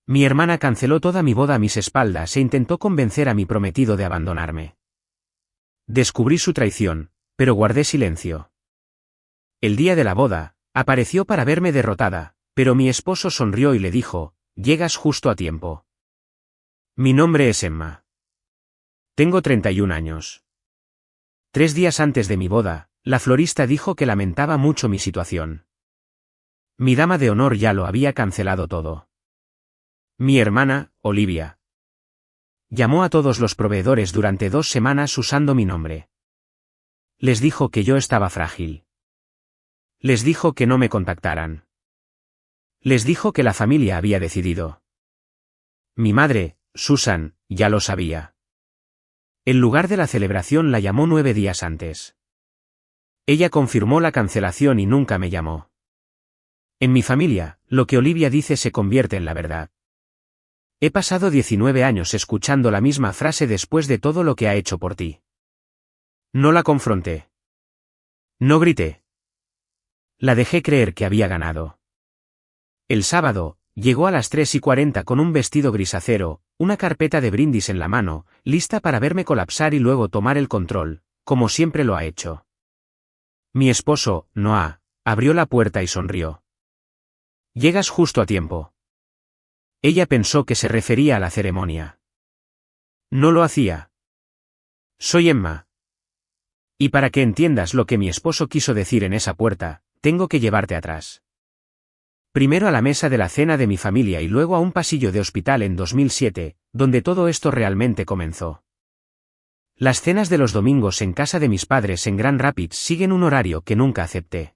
Mi hermana canceló toda mi boda a mis espaldas e intentó convencer a mi prometido de abandonarme. Descubrí su traición, pero guardé silencio. El día de la boda, apareció para verme derrotada, pero mi esposo sonrió y le dijo: «Llegas justo a tiempo. Mi nombre es Emma. Tengo 31 años. 3 días antes de mi boda, la florista dijo que lamentaba mucho mi situación. Mi dama de honor ya lo había cancelado todo. Mi hermana, Olivia, llamó a todos los proveedores durante 2 semanas usando mi nombre. Les dijo que yo estaba frágil. Les dijo que no me contactaran. Les dijo que la familia había decidido. Mi madre, Susan, ya lo sabía. El lugar de la celebración la llamó 9 días antes. Ella confirmó la cancelación y nunca me llamó. En mi familia, lo que Olivia dice se convierte en la verdad. He pasado 19 años escuchando la misma frase después de todo lo que ha hecho por ti. No la confronté. No grité. La dejé creer que había ganado. El sábado, llegó a las 3:40 con un vestido grisáceo, una carpeta de brindis en la mano, lista para verme colapsar y luego tomar el control, como siempre lo ha hecho. Mi esposo, Noah, abrió la puerta y sonrió. Llegas justo a tiempo. Ella pensó que se refería a la ceremonia. No lo hacía. Soy Emma. Y para que entiendas lo que mi esposo quiso decir en esa puerta, tengo que llevarte atrás. Primero a la mesa de la cena de mi familia y luego a un pasillo de hospital en 2007, donde todo esto realmente comenzó. Las cenas de los domingos en casa de mis padres en Grand Rapids siguen un horario que nunca acepté.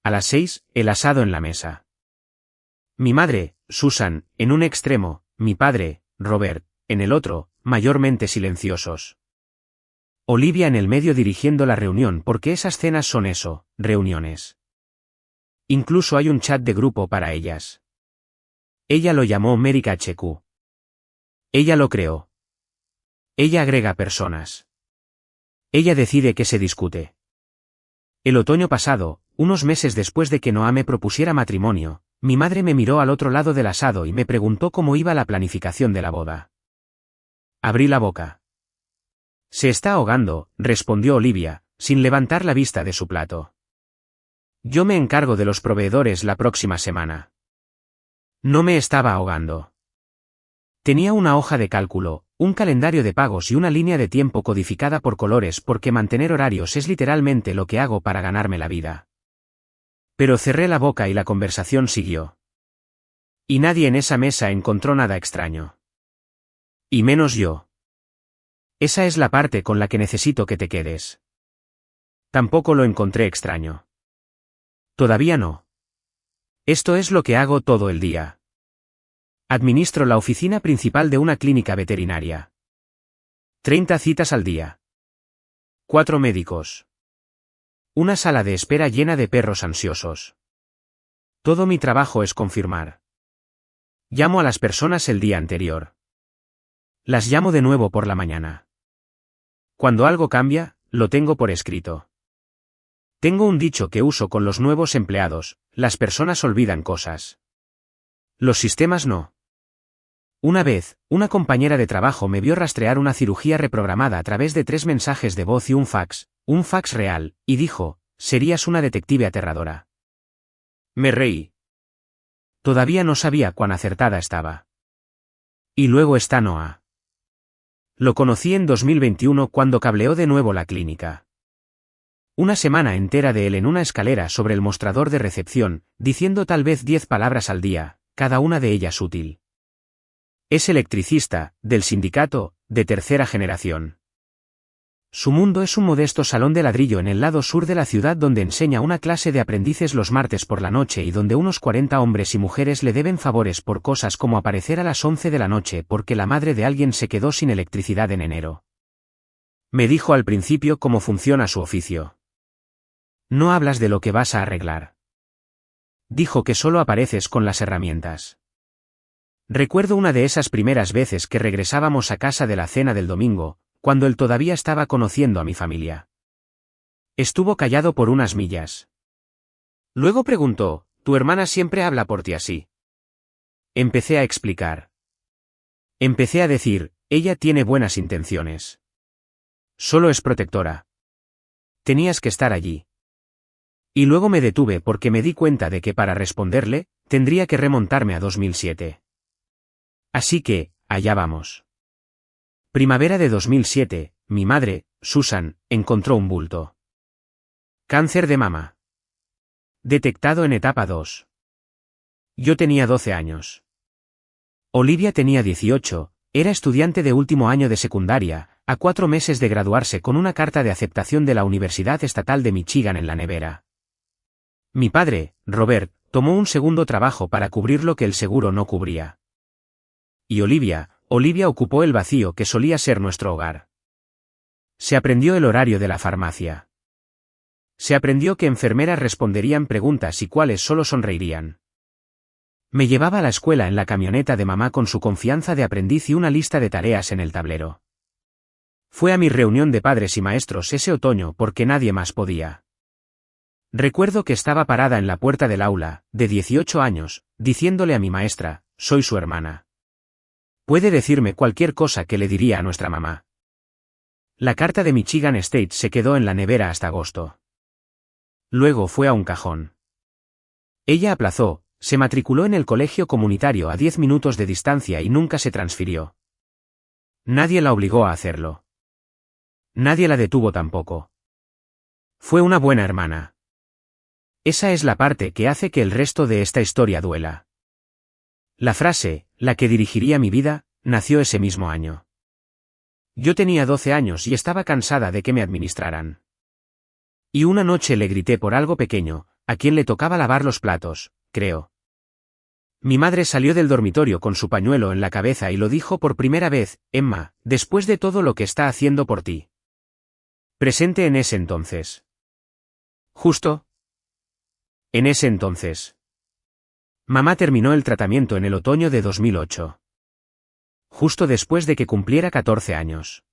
A las 6, el asado en la mesa. Mi madre, Susan, en un extremo, mi padre, Robert, en el otro, mayormente silenciosos. Olivia en el medio dirigiendo la reunión porque esas cenas son eso, reuniones. Incluso hay un chat de grupo para ellas. Ella lo llamó Mérica HQ. Ella lo creó. Ella agrega personas. Ella decide qué se discute. El otoño pasado, unos meses después de que Noah me propusiera matrimonio, mi madre me miró al otro lado del asado y me preguntó cómo iba la planificación de la boda. Abrí la boca. Se está ahogando, respondió Olivia, sin levantar la vista de su plato. Yo me encargo de los proveedores la próxima semana. No me estaba ahogando. Tenía una hoja de cálculo, un calendario de pagos y una línea de tiempo codificada por colores porque mantener horarios es literalmente lo que hago para ganarme la vida. Pero cerré la boca y la conversación siguió. Y nadie en esa mesa encontró nada extraño. Y menos yo. Esa es la parte con la que necesito que te quedes. Tampoco lo encontré extraño. Todavía no. Esto es lo que hago todo el día. Administro la oficina principal de una clínica veterinaria. 30 citas al día. 4 médicos. Una sala de espera llena de perros ansiosos. Todo mi trabajo es confirmar. Llamo a las personas el día anterior. Las llamo de nuevo por la mañana. Cuando algo cambia, lo tengo por escrito. Tengo un dicho que uso con los nuevos empleados: las personas olvidan cosas. Los sistemas no. Una vez, una compañera de trabajo me vio rastrear una cirugía reprogramada a través de 3 mensajes de voz y un fax real, y dijo: «Serías una detective aterradora». Me reí. Todavía no sabía cuán acertada estaba. Y luego está Noah. Lo conocí en 2021 cuando cableó de nuevo la clínica. Una semana entera de él en una escalera sobre el mostrador de recepción, diciendo tal vez 10 palabras al día, cada una de ellas útil. Es electricista, del sindicato, de 3ª generación. Su mundo es un modesto salón de ladrillo en el lado sur de la ciudad donde enseña una clase de aprendices los martes por la noche y donde unos 40 hombres y mujeres le deben favores por cosas como aparecer a las 11 de la noche porque la madre de alguien se quedó sin electricidad en enero. Me dijo al principio cómo funciona su oficio. No hablas de lo que vas a arreglar. Dijo que solo apareces con las herramientas. Recuerdo una de esas primeras veces que regresábamos a casa de la cena del domingo, cuando él todavía estaba conociendo a mi familia. Estuvo callado por unas millas. Luego preguntó: «¿Tu hermana siempre habla por ti así?». Empecé a explicar. Empecé a decir, ella tiene buenas intenciones. Solo es protectora. Tenías que estar allí. Y luego me detuve porque me di cuenta de que para responderle, tendría que remontarme a 2007. Así que, allá vamos. Primavera de 2007, mi madre, Susan, encontró un bulto. Cáncer de mama. Detectado en etapa 2. Yo tenía 12 años. Olivia tenía 18, era estudiante de último año de secundaria, a 4 meses de graduarse con una carta de aceptación de la Universidad Estatal de Michigan en la nevera. Mi padre, Robert, tomó un segundo trabajo para cubrir lo que el seguro no cubría. Y Olivia ocupó el vacío que solía ser nuestro hogar. Se aprendió el horario de la farmacia. Se aprendió que enfermeras responderían preguntas y cuáles solo sonreirían. Me llevaba a la escuela en la camioneta de mamá con su confianza de aprendiz y una lista de tareas en el tablero. Fue a mi reunión de padres y maestros ese otoño porque nadie más podía. Recuerdo que estaba parada en la puerta del aula, de 18 años, diciéndole a mi maestra, soy su hermana. Puede decirme cualquier cosa que le diría a nuestra mamá. La carta de Michigan State se quedó en la nevera hasta agosto. Luego fue a un cajón. Ella aplazó, se matriculó en el colegio comunitario a 10 minutos de distancia y nunca se transfirió. Nadie la obligó a hacerlo. Nadie la detuvo tampoco. Fue una buena hermana. Esa es la parte que hace que el resto de esta historia duela. La frase, la que dirigiría mi vida, nació ese mismo año. Yo tenía 12 años y estaba cansada de que me administraran. Y una noche le grité por algo pequeño, a quien le tocaba lavar los platos, creo. Mi madre salió del dormitorio con su pañuelo en la cabeza y lo dijo por primera vez, Emma, después de todo lo que está haciendo por ti. Presente en ese entonces. Justo. En ese entonces. Mamá terminó el tratamiento en el otoño de 2008. Justo después de que cumpliera 14 años.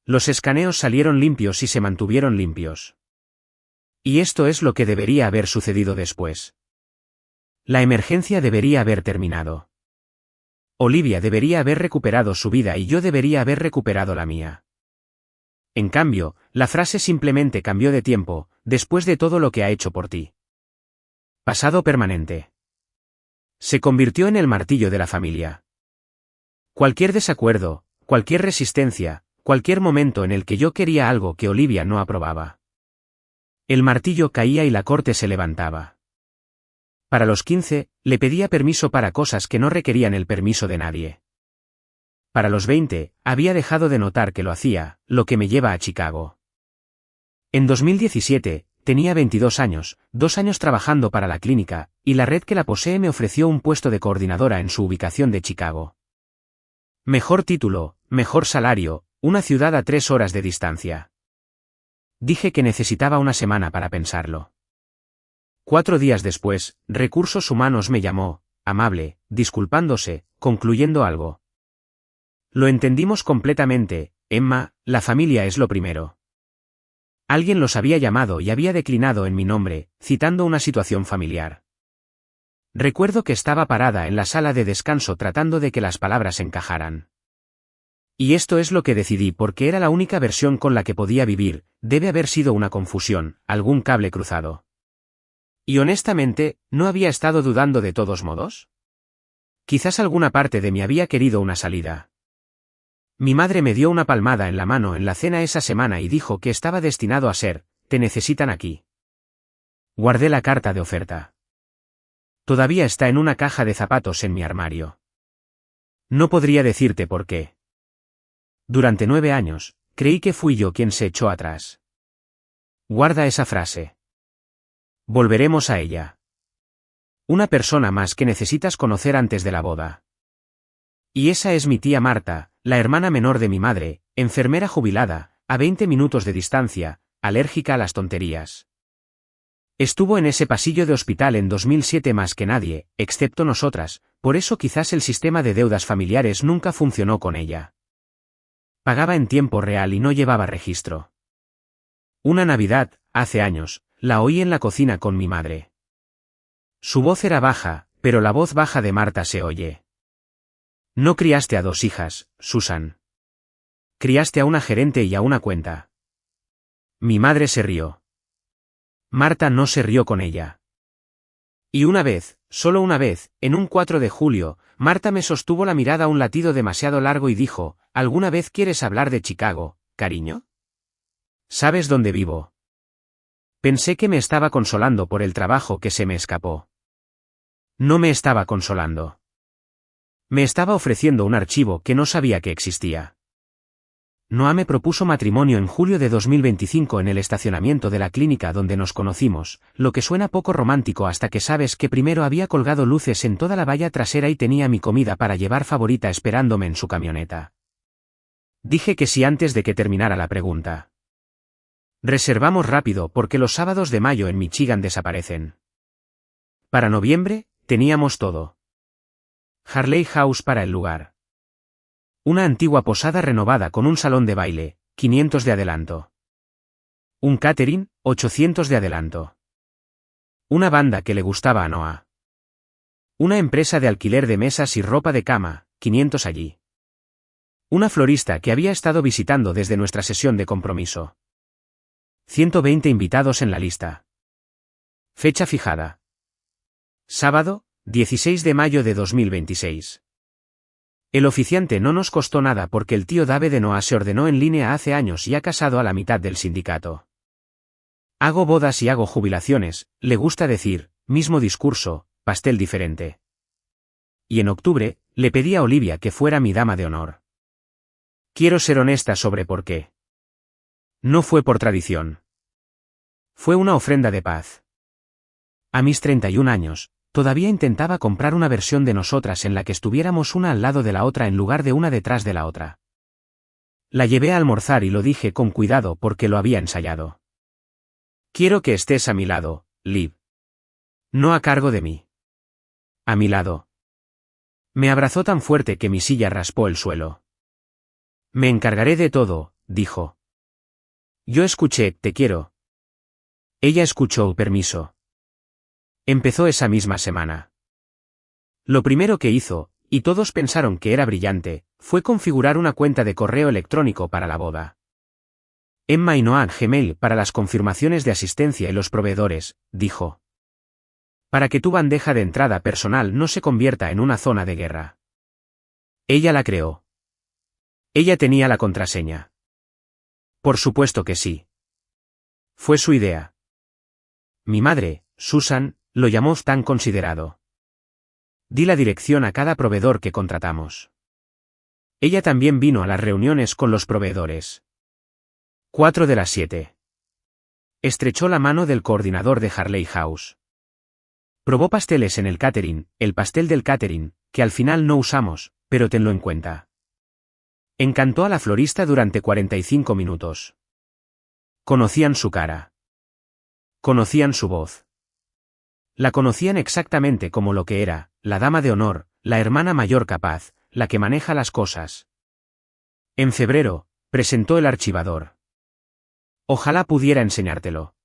Los escaneos salieron limpios y se mantuvieron limpios. Y esto es lo que debería haber sucedido después. La emergencia debería haber terminado. Olivia debería haber recuperado su vida y yo debería haber recuperado la mía. En cambio, la frase simplemente cambió de tiempo, después de todo lo que ha hecho por ti. Pasado permanente. Se convirtió en el martillo de la familia. Cualquier desacuerdo, cualquier resistencia, cualquier momento en el que yo quería algo que Olivia no aprobaba. El martillo caía y la corte se levantaba. Para los 15, le pedía permiso para cosas que no requerían el permiso de nadie. Para los 20, había dejado de notar que lo hacía, lo que me lleva a Chicago. En 2017, tenía 22 años, 2 años trabajando para la clínica, y la red que la posee me ofreció un puesto de coordinadora en su ubicación de Chicago. Mejor título, mejor salario, una ciudad a 3 horas de distancia. Dije que necesitaba una semana para pensarlo. 4 días después, Recursos Humanos me llamó, amable, disculpándose, concluyendo algo. Lo entendimos completamente, Emma, la familia es lo primero. Alguien los había llamado y había declinado en mi nombre, citando una situación familiar. Recuerdo que estaba parada en la sala de descanso tratando de que las palabras encajaran. Y esto es lo que decidí porque era la única versión con la que podía vivir, debe haber sido una confusión, algún cable cruzado. Y honestamente, ¿no había estado dudando de todos modos? Quizás alguna parte de mí había querido una salida. Mi madre me dio una palmada en la mano en la cena esa semana y dijo que estaba destinado a ser, te necesitan aquí. Guardé la carta de oferta. Todavía está en una caja de zapatos en mi armario. No podría decirte por qué. Durante 9 años, creí que fui yo quien se echó atrás. Guarda esa frase. Volveremos a ella. Una persona más que necesitas conocer antes de la boda. Y esa es mi tía Marta, la hermana menor de mi madre, enfermera jubilada, a 20 minutos de distancia, alérgica a las tonterías. Estuvo en ese pasillo de hospital en 2007 más que nadie, excepto nosotras, por eso quizás el sistema de deudas familiares nunca funcionó con ella. Pagaba en tiempo real y no llevaba registro. Una Navidad, hace años, la oí en la cocina con mi madre. Su voz era baja, pero la voz baja de Marta se oye. No criaste a 2 hijas, Susan. Criaste a una gerente y a una cuenta. Mi madre se rió. Marta no se rió con ella. Y una vez, solo una vez, en un 4 de julio, Marta me sostuvo la mirada un latido demasiado largo y dijo, ¿alguna vez quieres hablar de Chicago, cariño? ¿Sabes dónde vivo? Pensé que me estaba consolando por el trabajo que se me escapó. No me estaba consolando. Me estaba ofreciendo un archivo que no sabía que existía. Noah me propuso matrimonio en julio de 2025 en el estacionamiento de la clínica donde nos conocimos, lo que suena poco romántico hasta que sabes que primero había colgado luces en toda la valla trasera y tenía mi comida para llevar favorita esperándome en su camioneta. Dije que sí antes de que terminara la pregunta. Reservamos rápido porque los sábados de mayo en Michigan desaparecen. Para noviembre, teníamos todo. Harley House para el lugar. Una antigua posada renovada con un salón de baile, 500 de adelanto. Un catering, 800 de adelanto. Una banda que le gustaba a Noah. Una empresa de alquiler de mesas y ropa de cama, 500 allí. Una florista que había estado visitando desde nuestra sesión de compromiso. 120 invitados en la lista. Fecha fijada. Sábado, 16 de mayo de 2026. El oficiante no nos costó nada porque el tío Dave de Noah se ordenó en línea hace años y ha casado a la mitad del sindicato. Hago bodas y hago jubilaciones, le gusta decir, mismo discurso, pastel diferente. Y en octubre, le pedí a Olivia que fuera mi dama de honor. Quiero ser honesta sobre por qué. No fue por tradición. Fue una ofrenda de paz. A mis 31 años, todavía intentaba comprar una versión de nosotras en la que estuviéramos una al lado de la otra en lugar de una detrás de la otra. La llevé a almorzar y lo dije con cuidado porque lo había ensayado. Quiero que estés a mi lado, Liv. No a cargo de mí. A mi lado. Me abrazó tan fuerte que mi silla raspó el suelo. Me encargaré de todo, dijo. Yo escuché, te quiero. Ella escuchó, permiso. Empezó esa misma semana. Lo primero que hizo, y todos pensaron que era brillante, fue configurar una cuenta de correo electrónico para la boda. Emma y Noah Gmail para las confirmaciones de asistencia y los proveedores, dijo. Para que tu bandeja de entrada personal no se convierta en una zona de guerra. Ella la creó. Ella tenía la contraseña. Por supuesto que sí. Fue su idea. Mi madre, Susan, lo llamó tan considerado. Di la dirección a cada proveedor que contratamos. Ella también vino a las reuniones con los proveedores. 4 de las 7. Estrechó la mano del coordinador de Harley House. Probó pasteles en el catering, el pastel del catering, que al final no usamos, pero tenlo en cuenta. Encantó a la florista durante 45 minutos. Conocían su cara. Conocían su voz. La conocían exactamente como lo que era, la dama de honor, la hermana mayor capaz, la que maneja las cosas. En febrero, presentó el archivador. Ojalá pudiera enseñártelo.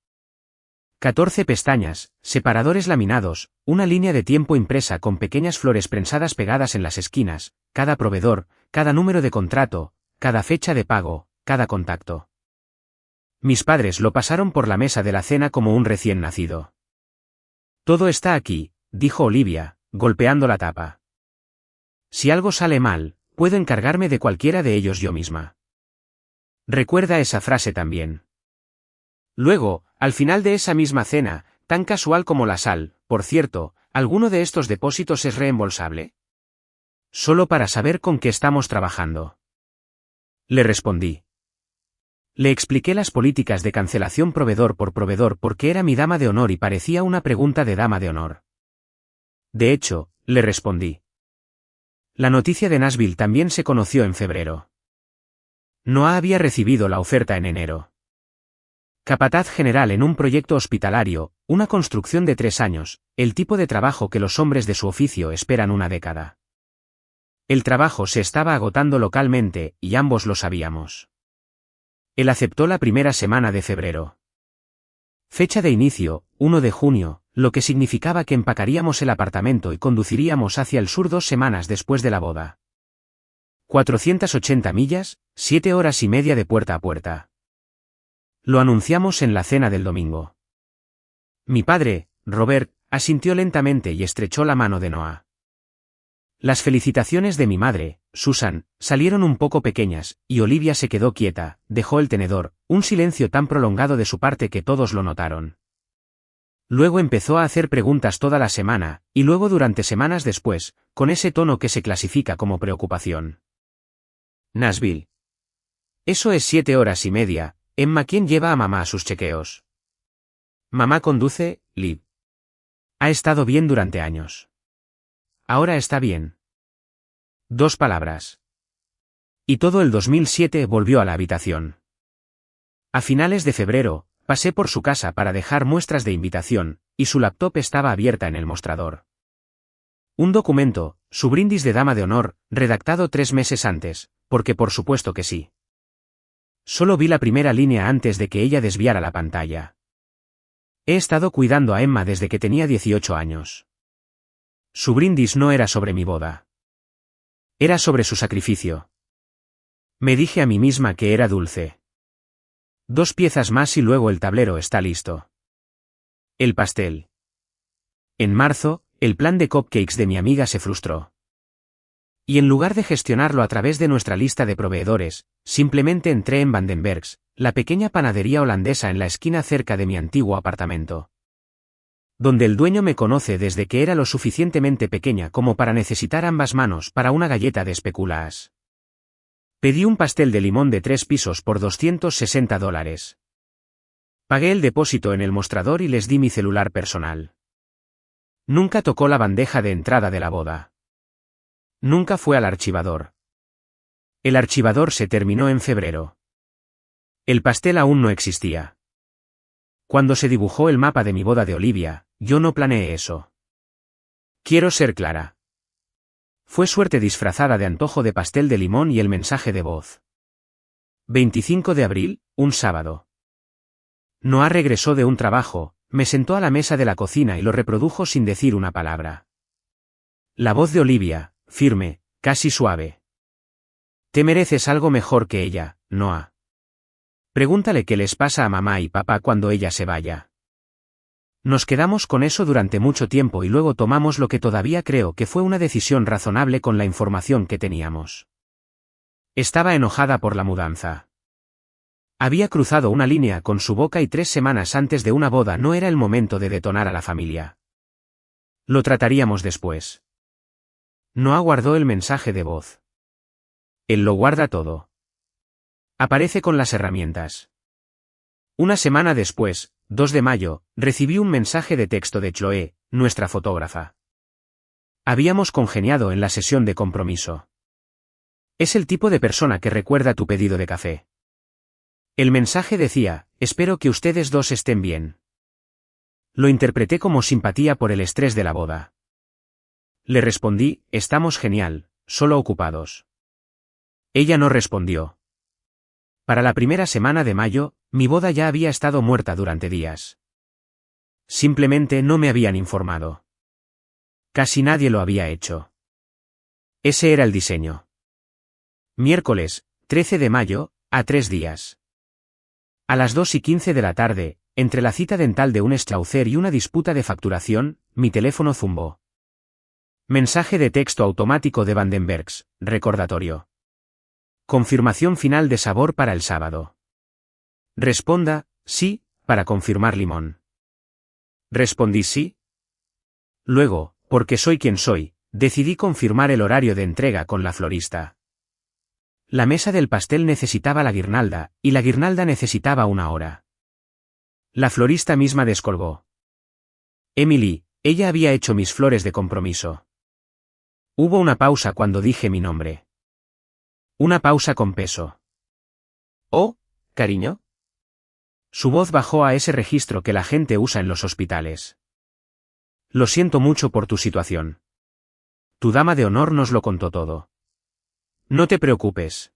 14 pestañas, separadores laminados, una línea de tiempo impresa con pequeñas flores prensadas pegadas en las esquinas, cada proveedor, cada número de contrato, cada fecha de pago, cada contacto. Mis padres lo pasaron por la mesa de la cena como un recién nacido. Todo está aquí, dijo Olivia, golpeando la tapa. Si algo sale mal, puedo encargarme de cualquiera de ellos yo misma. Recuerda esa frase también. Luego, al final de esa misma cena, tan casual como la sal, por cierto, ¿alguno de estos depósitos es reembolsable? Solo para saber con qué estamos trabajando. Le respondí. Le expliqué las políticas de cancelación proveedor por proveedor porque era mi dama de honor y parecía una pregunta de dama de honor. De hecho, le respondí. La noticia de Nashville también se conoció en febrero. Noah había recibido la oferta en enero. Capataz general en un proyecto hospitalario, una construcción de 3 años, el tipo de trabajo que los hombres de su oficio esperan una década. El trabajo se estaba agotando localmente, y ambos lo sabíamos. Él aceptó la primera semana de febrero. Fecha de inicio, 1 de junio, lo que significaba que empacaríamos el apartamento y conduciríamos hacia el sur 2 semanas después de la boda. 480 millas, 7 horas y media de puerta a puerta. Lo anunciamos en la cena del domingo. Mi padre, Robert, asintió lentamente y estrechó la mano de Noah. Las felicitaciones de mi madre, Susan, salieron un poco pequeñas, y Olivia se quedó quieta, dejó el tenedor, un silencio tan prolongado de su parte que todos lo notaron. Luego empezó a hacer preguntas toda la semana, y luego durante semanas después, con ese tono que se clasifica como preocupación. Nashville. Eso es 7 horas y media, Emma, ¿quién lleva a mamá a sus chequeos? Mamá conduce, Liv. Ha estado bien durante años. Ahora está bien. 2 palabras. Y todo el 2007 volvió a la habitación. A finales de febrero, pasé por su casa para dejar muestras de invitación, y su laptop estaba abierta en el mostrador. Un documento, su brindis de dama de honor, redactado 3 meses antes, porque por supuesto que sí. Solo vi la primera línea antes de que ella desviara la pantalla. He estado cuidando a Emma desde que tenía 18 años. Su brindis no era sobre mi boda. Era sobre su sacrificio. Me dije a mí misma que era dulce. 2 piezas más y luego el tablero está listo. El pastel. En marzo, el plan de cupcakes de mi amiga se frustró. Y en lugar de gestionarlo a través de nuestra lista de proveedores, simplemente entré en Vandenbergs, la pequeña panadería holandesa en la esquina cerca de mi antiguo apartamento. Donde el dueño me conoce desde que era lo suficientemente pequeña como para necesitar ambas manos para una galleta de especulaas. Pedí un pastel de limón de 3 pisos por $260. Pagué el depósito en el mostrador y les di mi celular personal. Nunca tocó la bandeja de entrada de la boda. Nunca fue al archivador. El archivador se terminó en febrero. El pastel aún no existía. Cuando se dibujó el mapa de mi boda de Olivia, yo no planeé eso. Quiero ser clara. Fue suerte disfrazada de antojo de pastel de limón y el mensaje de voz. 25 de abril, un sábado. Noah regresó de un trabajo, me sentó a la mesa de la cocina y lo reprodujo sin decir una palabra. La voz de Olivia, firme, casi suave. Te mereces algo mejor que ella, Noah. Pregúntale qué les pasa a mamá y papá cuando ella se vaya. Nos quedamos con eso durante mucho tiempo y luego tomamos lo que todavía creo que fue una decisión razonable con la información que teníamos. Estaba enojada por la mudanza. Había cruzado una línea con su boca y 3 semanas antes de una boda no era el momento de detonar a la familia. Lo trataríamos después. Noah guardó el mensaje de voz. Él lo guarda todo. Aparece con las herramientas. Una semana después, 2 de mayo, recibí un mensaje de texto de Chloe, nuestra fotógrafa. Habíamos congeniado en la sesión de compromiso. Es el tipo de persona que recuerda tu pedido de café. El mensaje decía, espero que ustedes dos estén bien. Lo interpreté como simpatía por el estrés de la boda. Le respondí, estamos genial, solo ocupados. Ella no respondió. Para la primera semana de mayo, mi boda ya había estado muerta durante días. Simplemente no me habían informado. Casi nadie lo había hecho. Ese era el diseño. Miércoles, 13 de mayo, a 3 días. A las 2:15 de la tarde, entre la cita dental de un Strauzer y una disputa de facturación, mi teléfono zumbó. Mensaje de texto automático de Vandenbergs, recordatorio. Confirmación final de sabor para el sábado. Responda, sí, para confirmar limón. Respondí sí. Luego, porque soy quien soy, decidí confirmar el horario de entrega con la florista. La mesa del pastel necesitaba la guirnalda, y la guirnalda necesitaba 1 hora. La florista misma descolgó. Emily, ella había hecho mis flores de compromiso. Hubo una pausa cuando dije mi nombre. Una pausa con peso. Oh, cariño. Su voz bajó a ese registro que la gente usa en los hospitales. Lo siento mucho por tu situación. Tu dama de honor nos lo contó todo. No te preocupes.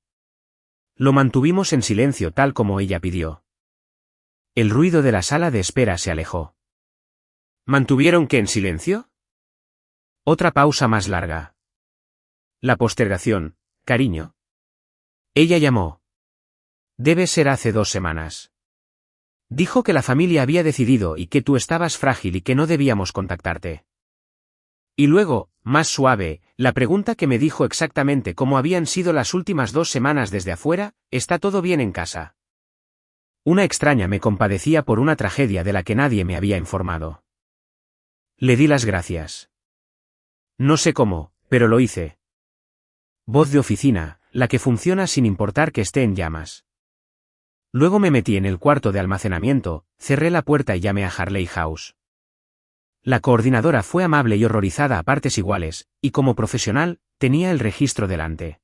Lo mantuvimos en silencio tal como ella pidió. El ruido de la sala de espera se alejó. ¿Mantuvieron que en silencio? Otra pausa más larga. La postergación, cariño. Ella llamó. Debe ser hace 2 semanas. Dijo que la familia había decidido y que tú estabas frágil y que no debíamos contactarte. Y luego, más suave, la pregunta que me dijo exactamente cómo habían sido las últimas 2 semanas desde afuera: ¿está todo bien en casa? Una extraña me compadecía por una tragedia de la que nadie me había informado. Le di las gracias. No sé cómo, pero lo hice. Voz de oficina, la que funciona sin importar que esté en llamas. Luego me metí en el cuarto de almacenamiento, cerré la puerta y llamé a Harley House. La coordinadora fue amable y horrorizada a partes iguales, y como profesional, tenía el registro delante.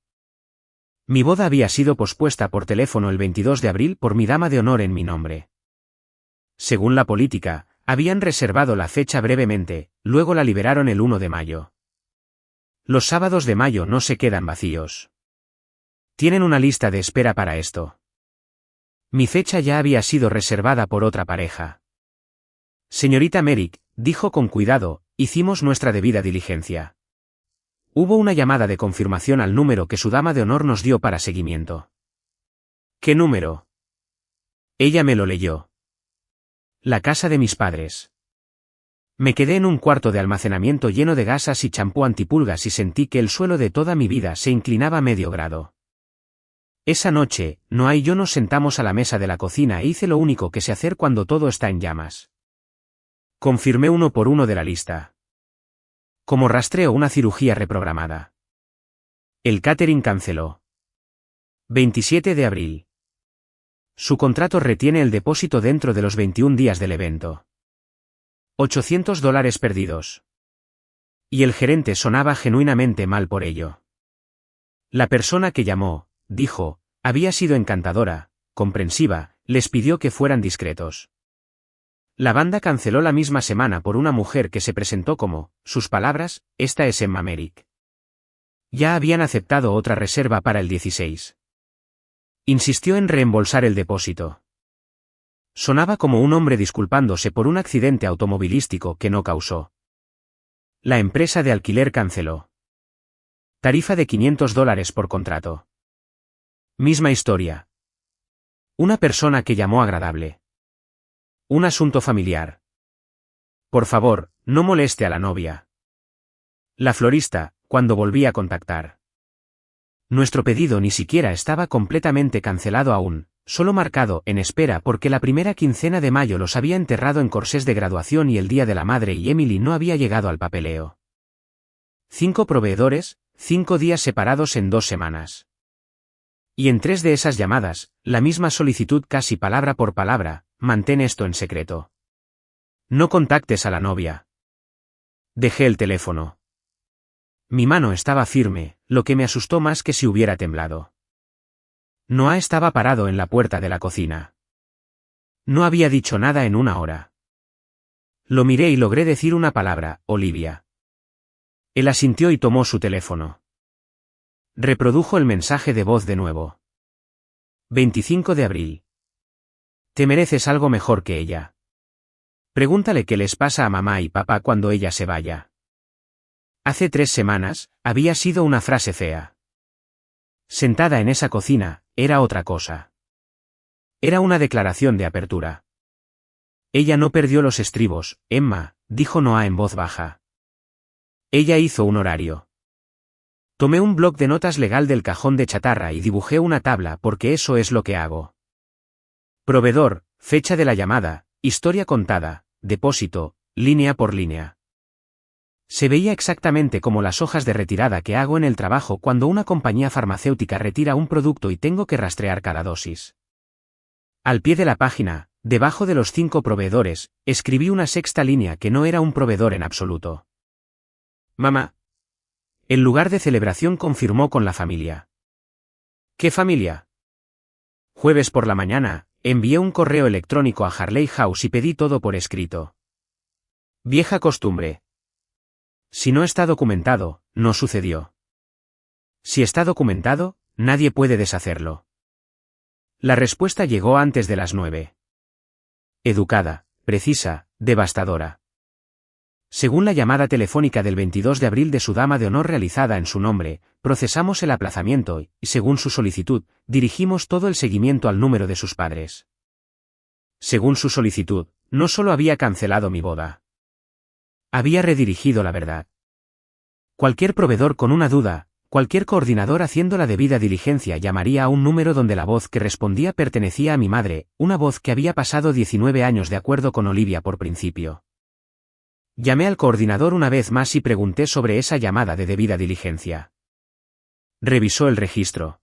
Mi boda había sido pospuesta por teléfono el 22 de abril por mi dama de honor en mi nombre. Según la política, habían reservado la fecha brevemente, luego la liberaron el 1 de mayo. Los sábados de mayo no se quedan vacíos. Tienen una lista de espera para esto. Mi fecha ya había sido reservada por otra pareja. Señorita Merrick, dijo con cuidado, hicimos nuestra debida diligencia. Hubo una llamada de confirmación al número que su dama de honor nos dio para seguimiento. ¿Qué número? Ella me lo leyó. La casa de mis padres. Me quedé en un cuarto de almacenamiento lleno de gasas y champú antipulgas y sentí que el suelo de toda mi vida se inclinaba medio grado. Esa noche, Noah y yo nos sentamos a la mesa de la cocina e hice lo único que sé hacer cuando todo está en llamas. Confirmé uno por uno de la lista. Como rastreo una cirugía reprogramada. El catering canceló. 27 de abril. Su contrato retiene el depósito dentro de los 21 días del evento. $800 perdidos. Y el gerente sonaba genuinamente mal por ello. La persona que llamó, dijo, había sido encantadora, comprensiva, les pidió que fueran discretos. La banda canceló la misma semana por una mujer que se presentó como, sus palabras, esta es Emma Merrick. Ya habían aceptado otra reserva para el 16. Insistió en reembolsar el depósito. Sonaba como un hombre disculpándose por un accidente automovilístico que no causó. La empresa de alquiler canceló. Tarifa de $500 por contrato. Misma historia. Una persona que llamó agradable. Un asunto familiar. Por favor, no moleste a la novia. La florista, cuando volví a contactar. Nuestro pedido ni siquiera estaba completamente cancelado aún, solo marcado en espera porque la primera quincena de mayo los había enterrado en corsés de graduación y el Día de la Madre y Emily no había llegado al papeleo. 5 proveedores, 5 días separados en 2 semanas. Y en 3 de esas llamadas, la misma solicitud casi palabra por palabra: mantén esto en secreto. No contactes a la novia. Dejé el teléfono. Mi mano estaba firme, lo que me asustó más que si hubiera temblado. Noah estaba parado en la puerta de la cocina. No había dicho nada en 1 hora. Lo miré y logré decir una palabra: Olivia. Él asintió y tomó su teléfono. Reprodujo el mensaje de voz de nuevo. 25 de abril. Te mereces algo mejor que ella. Pregúntale qué les pasa a mamá y papá cuando ella se vaya. Hace 3 semanas, había sido una frase fea. Sentada en esa cocina, era otra cosa. Era una declaración de apertura. Ella no perdió los estribos, Emma, dijo Noah en voz baja. Ella hizo un horario. Tomé un bloc de notas legal del cajón de chatarra y dibujé una tabla porque eso es lo que hago. Proveedor, fecha de la llamada, historia contada, depósito, línea por línea. Se veía exactamente como las hojas de retirada que hago en el trabajo cuando una compañía farmacéutica retira un producto y tengo que rastrear cada dosis. Al pie de la página, debajo de los 5 proveedores, escribí una 6ª línea que no era un proveedor en absoluto. Mamá. El lugar de celebración confirmó con la familia. ¿Qué familia? Jueves por la mañana, envié un correo electrónico a Harley House y pedí todo por escrito. Vieja costumbre. Si no está documentado, no sucedió. Si está documentado, nadie puede deshacerlo. La respuesta llegó antes de las 9. educada, precisa, devastadora. Según la llamada telefónica del 22 de abril de su dama de honor realizada en su nombre, procesamos el aplazamiento y, según su solicitud, dirigimos todo el seguimiento al número de sus padres. Según su solicitud, no solo había cancelado mi boda. Había redirigido la verdad. Cualquier proveedor con una duda, cualquier coordinador haciendo la debida diligencia llamaría a un número donde la voz que respondía pertenecía a mi madre, una voz que había pasado 19 años de acuerdo con Olivia por principio. Llamé al coordinador una vez más y pregunté sobre esa llamada de debida diligencia. Revisó el registro.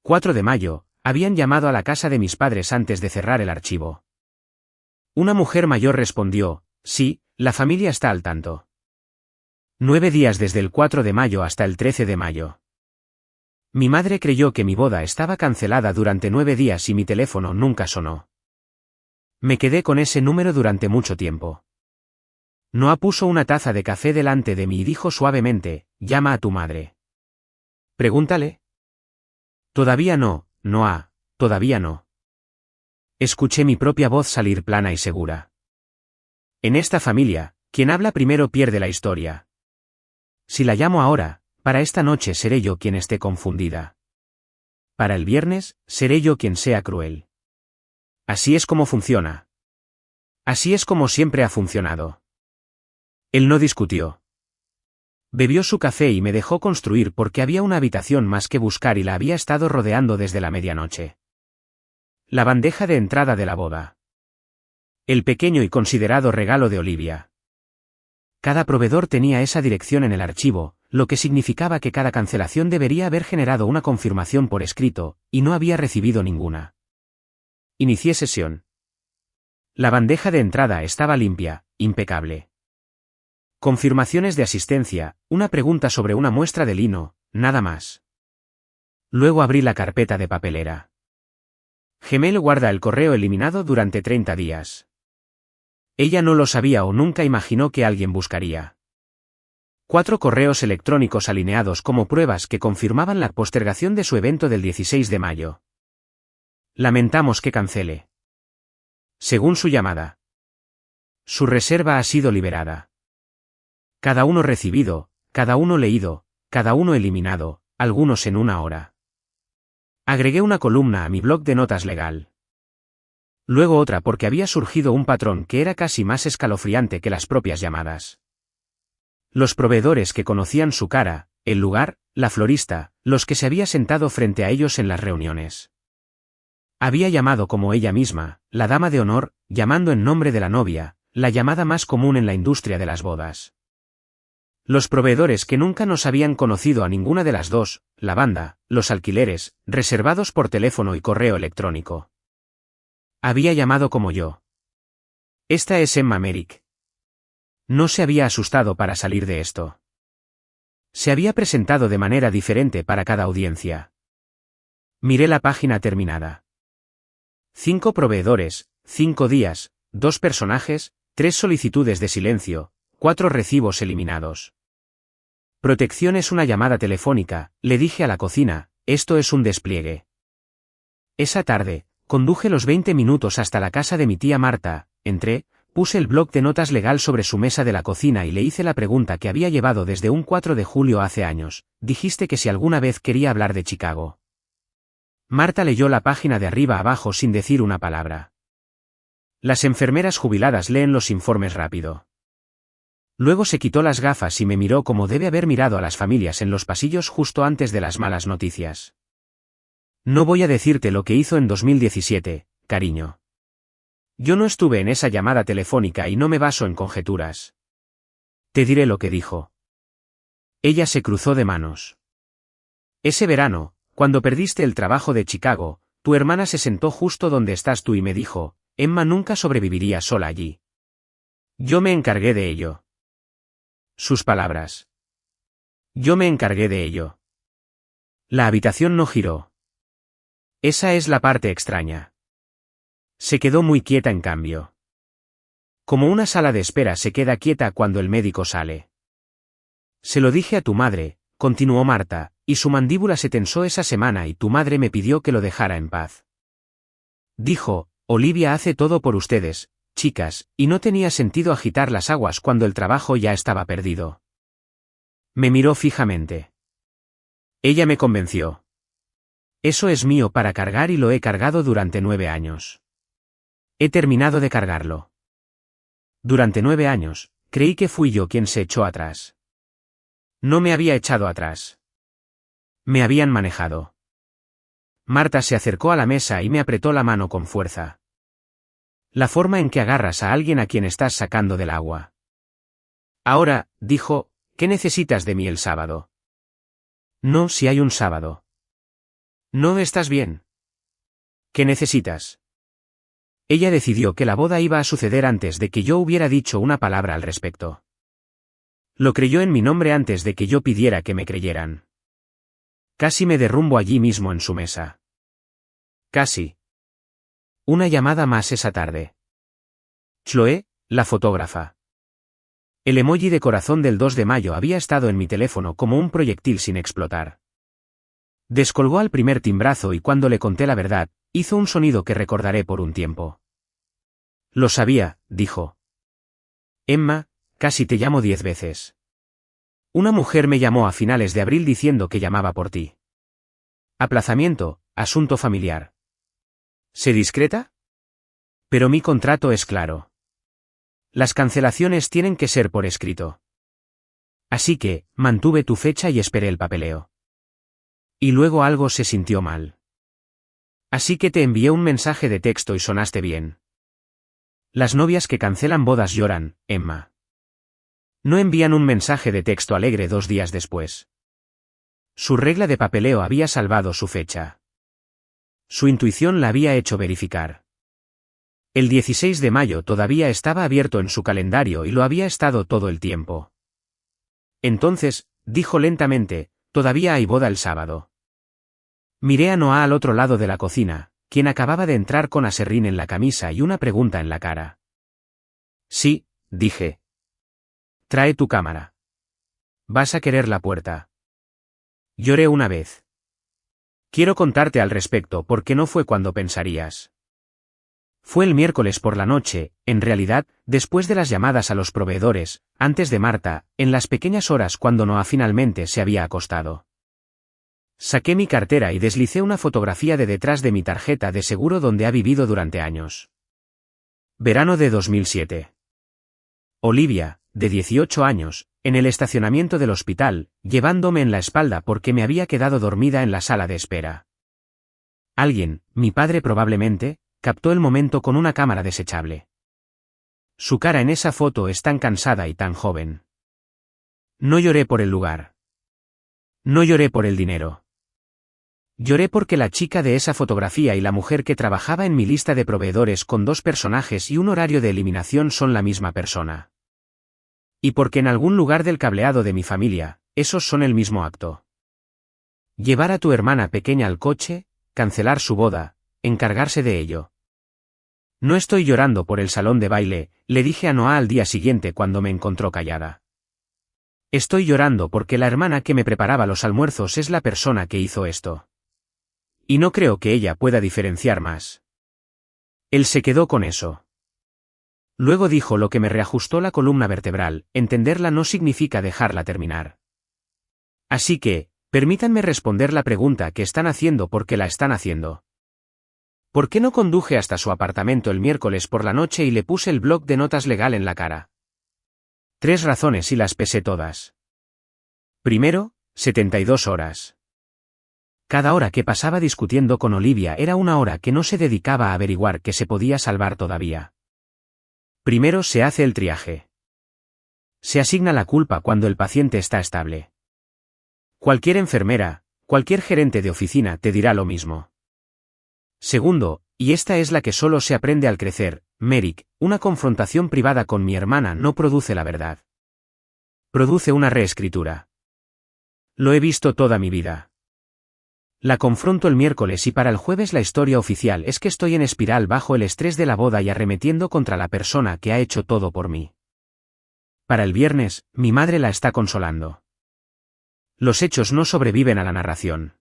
4 de mayo, habían llamado a la casa de mis padres antes de cerrar el archivo. Una mujer mayor respondió, sí, la familia está al tanto. 9 días desde el 4 de mayo hasta el 13 de mayo. Mi madre creyó que mi boda estaba cancelada durante 9 días y mi teléfono nunca sonó. Me quedé con ese número durante mucho tiempo. Noah puso una taza de café delante de mí y dijo suavemente, llama a tu madre. Pregúntale. Todavía no, Noah, todavía no. Escuché mi propia voz salir plana y segura. En esta familia, quien habla primero pierde la historia. Si la llamo ahora, para esta noche seré yo quien esté confundida. Para el viernes, seré yo quien sea cruel. Así es como funciona. Así es como siempre ha funcionado. Él no discutió. Bebió su café y me dejó construir porque había una habitación más que buscar y la había estado rodeando desde la medianoche. La bandeja de entrada de la boda. El pequeño y considerado regalo de Olivia. Cada proveedor tenía esa dirección en el archivo, lo que significaba que cada cancelación debería haber generado una confirmación por escrito, y no había recibido ninguna. Inicié sesión. La bandeja de entrada estaba limpia, impecable. Confirmaciones de asistencia, una pregunta sobre una muestra de lino, nada más. Luego abrí la carpeta de papelera. Gmail guarda el correo eliminado durante 30 días. Ella no lo sabía o nunca imaginó que alguien buscaría. 4 correos electrónicos alineados como pruebas que confirmaban la postergación de su evento del 16 de mayo. Lamentamos que cancele. Según su llamada. Su reserva ha sido liberada. Cada uno recibido, cada uno leído, cada uno eliminado, algunos en 1 hora. Agregué una columna a mi blog de notas legal. Luego otra porque había surgido un patrón que era casi más escalofriante que las propias llamadas. Los proveedores que conocían su cara, el lugar, la florista, los que se había sentado frente a ellos en las reuniones. Había llamado como ella misma, la dama de honor, llamando en nombre de la novia, la llamada más común en la industria de las bodas. Los proveedores que nunca nos habían conocido a ninguna de las dos, la banda, los alquileres, reservados por teléfono y correo electrónico. Había llamado como yo. Esta es Emma Merrick. No se había asustado para salir de esto. Se había presentado de manera diferente para cada audiencia. Miré la página terminada. 5 proveedores, 5 días, 2 personajes, 3 solicitudes de silencio, 4 recibos eliminados. Protección es una llamada telefónica, le dije a la cocina, esto es un despliegue. Esa tarde, conduje los 20 minutos hasta la casa de mi tía Marta, entré, puse el bloc de notas legal sobre su mesa de la cocina y le hice la pregunta que había llevado desde un 4 de julio hace años, dijiste que si alguna vez quería hablar de Chicago. Marta leyó la página de arriba abajo sin decir una palabra. Las enfermeras jubiladas leen los informes rápido. Luego se quitó las gafas y me miró como debe haber mirado a las familias en los pasillos justo antes de las malas noticias. No voy a decirte lo que hizo en 2017, cariño. Yo no estuve en esa llamada telefónica y no me baso en conjeturas. Te diré lo que dijo. Ella se cruzó de manos. Ese verano, cuando perdiste el trabajo de Chicago, tu hermana se sentó justo donde estás tú y me dijo, Emma nunca sobreviviría sola allí. Yo me encargué de ello. Sus palabras. Yo me encargué de ello. La habitación no giró. Esa es la parte extraña. Se quedó muy quieta en cambio. Como una sala de espera se queda quieta cuando el médico sale. Se lo dije a tu madre, continuó Marta, y su mandíbula se tensó esa semana y tu madre me pidió que lo dejara en paz. Dijo, Olivia hace todo por ustedes, chicas, y no tenía sentido agitar las aguas cuando el trabajo ya estaba perdido. Me miró fijamente. Ella me convenció. Eso es mío para cargar y lo he cargado durante 9 años. He terminado de cargarlo. Durante 9 años, creí que fui yo quien se echó atrás. No me había echado atrás. Me habían manejado. Marta se acercó a la mesa y me apretó la mano con fuerza. La forma en que agarras a alguien a quien estás sacando del agua. Ahora, dijo, ¿qué necesitas de mí el sábado? No, si hay un sábado. No estás bien. ¿Qué necesitas? Ella decidió que la boda iba a suceder antes de que yo hubiera dicho una palabra al respecto. Lo creyó en mi nombre antes de que yo pidiera que me creyeran. Casi me derrumbo allí mismo en su mesa. Casi. Una llamada más esa tarde. Chloé, la fotógrafa. El emoji de corazón del 2 de mayo había estado en mi teléfono como un proyectil sin explotar. Descolgó al primer timbrazo y cuando le conté la verdad, hizo un sonido que recordaré por un tiempo. Lo sabía, dijo. Emma, casi te llamo 10 veces. Una mujer me llamó a finales de abril diciendo que llamaba por ti. Aplazamiento, asunto familiar. ¿Sé discreta? Pero mi contrato es claro. Las cancelaciones tienen que ser por escrito. Así que, mantuve tu fecha y esperé el papeleo. Y luego algo se sintió mal. Así que te envié un mensaje de texto y sonaste bien. Las novias que cancelan bodas lloran, Emma. No envían un mensaje de texto alegre 2 días después. Su regla de papeleo había salvado su fecha. Su intuición la había hecho verificar. El 16 de mayo todavía estaba abierto en su calendario y lo había estado todo el tiempo. Entonces, dijo lentamente, todavía hay boda el sábado. Miré a Noah al otro lado de la cocina, quien acababa de entrar con aserrín en la camisa y una pregunta en la cara. Sí, dije. Trae tu cámara. Vas a querer la puerta. Lloré una vez. Quiero contarte al respecto porque no fue cuando pensarías. Fue el miércoles por la noche, en realidad, después de las llamadas a los proveedores, antes de Marta, en las pequeñas horas cuando Noah finalmente se había acostado. Saqué mi cartera y deslicé una fotografía de detrás de mi tarjeta de seguro donde ha vivido durante años. Verano de 2007. Olivia, de 18 años, en el estacionamiento del hospital, llevándome en la espalda porque me había quedado dormida en la sala de espera. Alguien, mi padre probablemente, captó el momento con una cámara desechable. Su cara en esa foto es tan cansada y tan joven. No lloré por el lugar. No lloré por el dinero. Lloré porque la chica de esa fotografía y la mujer que trabajaba en mi lista de proveedores con 2 personajes y un horario de eliminación son la misma persona. Y porque en algún lugar del cableado de mi familia, esos son el mismo acto. Llevar a tu hermana pequeña al coche, cancelar su boda, encargarse de ello. No estoy llorando por el salón de baile, le dije a Noah al día siguiente cuando me encontró callada. Estoy llorando porque la hermana que me preparaba los almuerzos es la persona que hizo esto. Y no creo que ella pueda diferenciar más. Él se quedó con eso. Luego dijo lo que me reajustó la columna vertebral, entenderla no significa dejarla terminar. Así que, permítanme responder la pregunta que están haciendo porque la están haciendo. ¿Por qué no conduje hasta su apartamento el miércoles por la noche y le puse el bloc de notas legal en la cara? 3 razones y las pesé todas. Primero, 72 horas. Cada hora que pasaba discutiendo con Olivia era una hora que no se dedicaba a averiguar que se podía salvar todavía. Primero se hace el triaje. Se asigna la culpa cuando el paciente está estable. Cualquier enfermera, cualquier gerente de oficina te dirá lo mismo. Segundo, y esta es la que solo se aprende al crecer, Merrick, una confrontación privada con mi hermana no produce la verdad. Produce una reescritura. Lo he visto toda mi vida. La confronto el miércoles y para el jueves la historia oficial es que estoy en espiral bajo el estrés de la boda y arremetiendo contra la persona que ha hecho todo por mí. Para el viernes, mi madre la está consolando. Los hechos no sobreviven a la narración.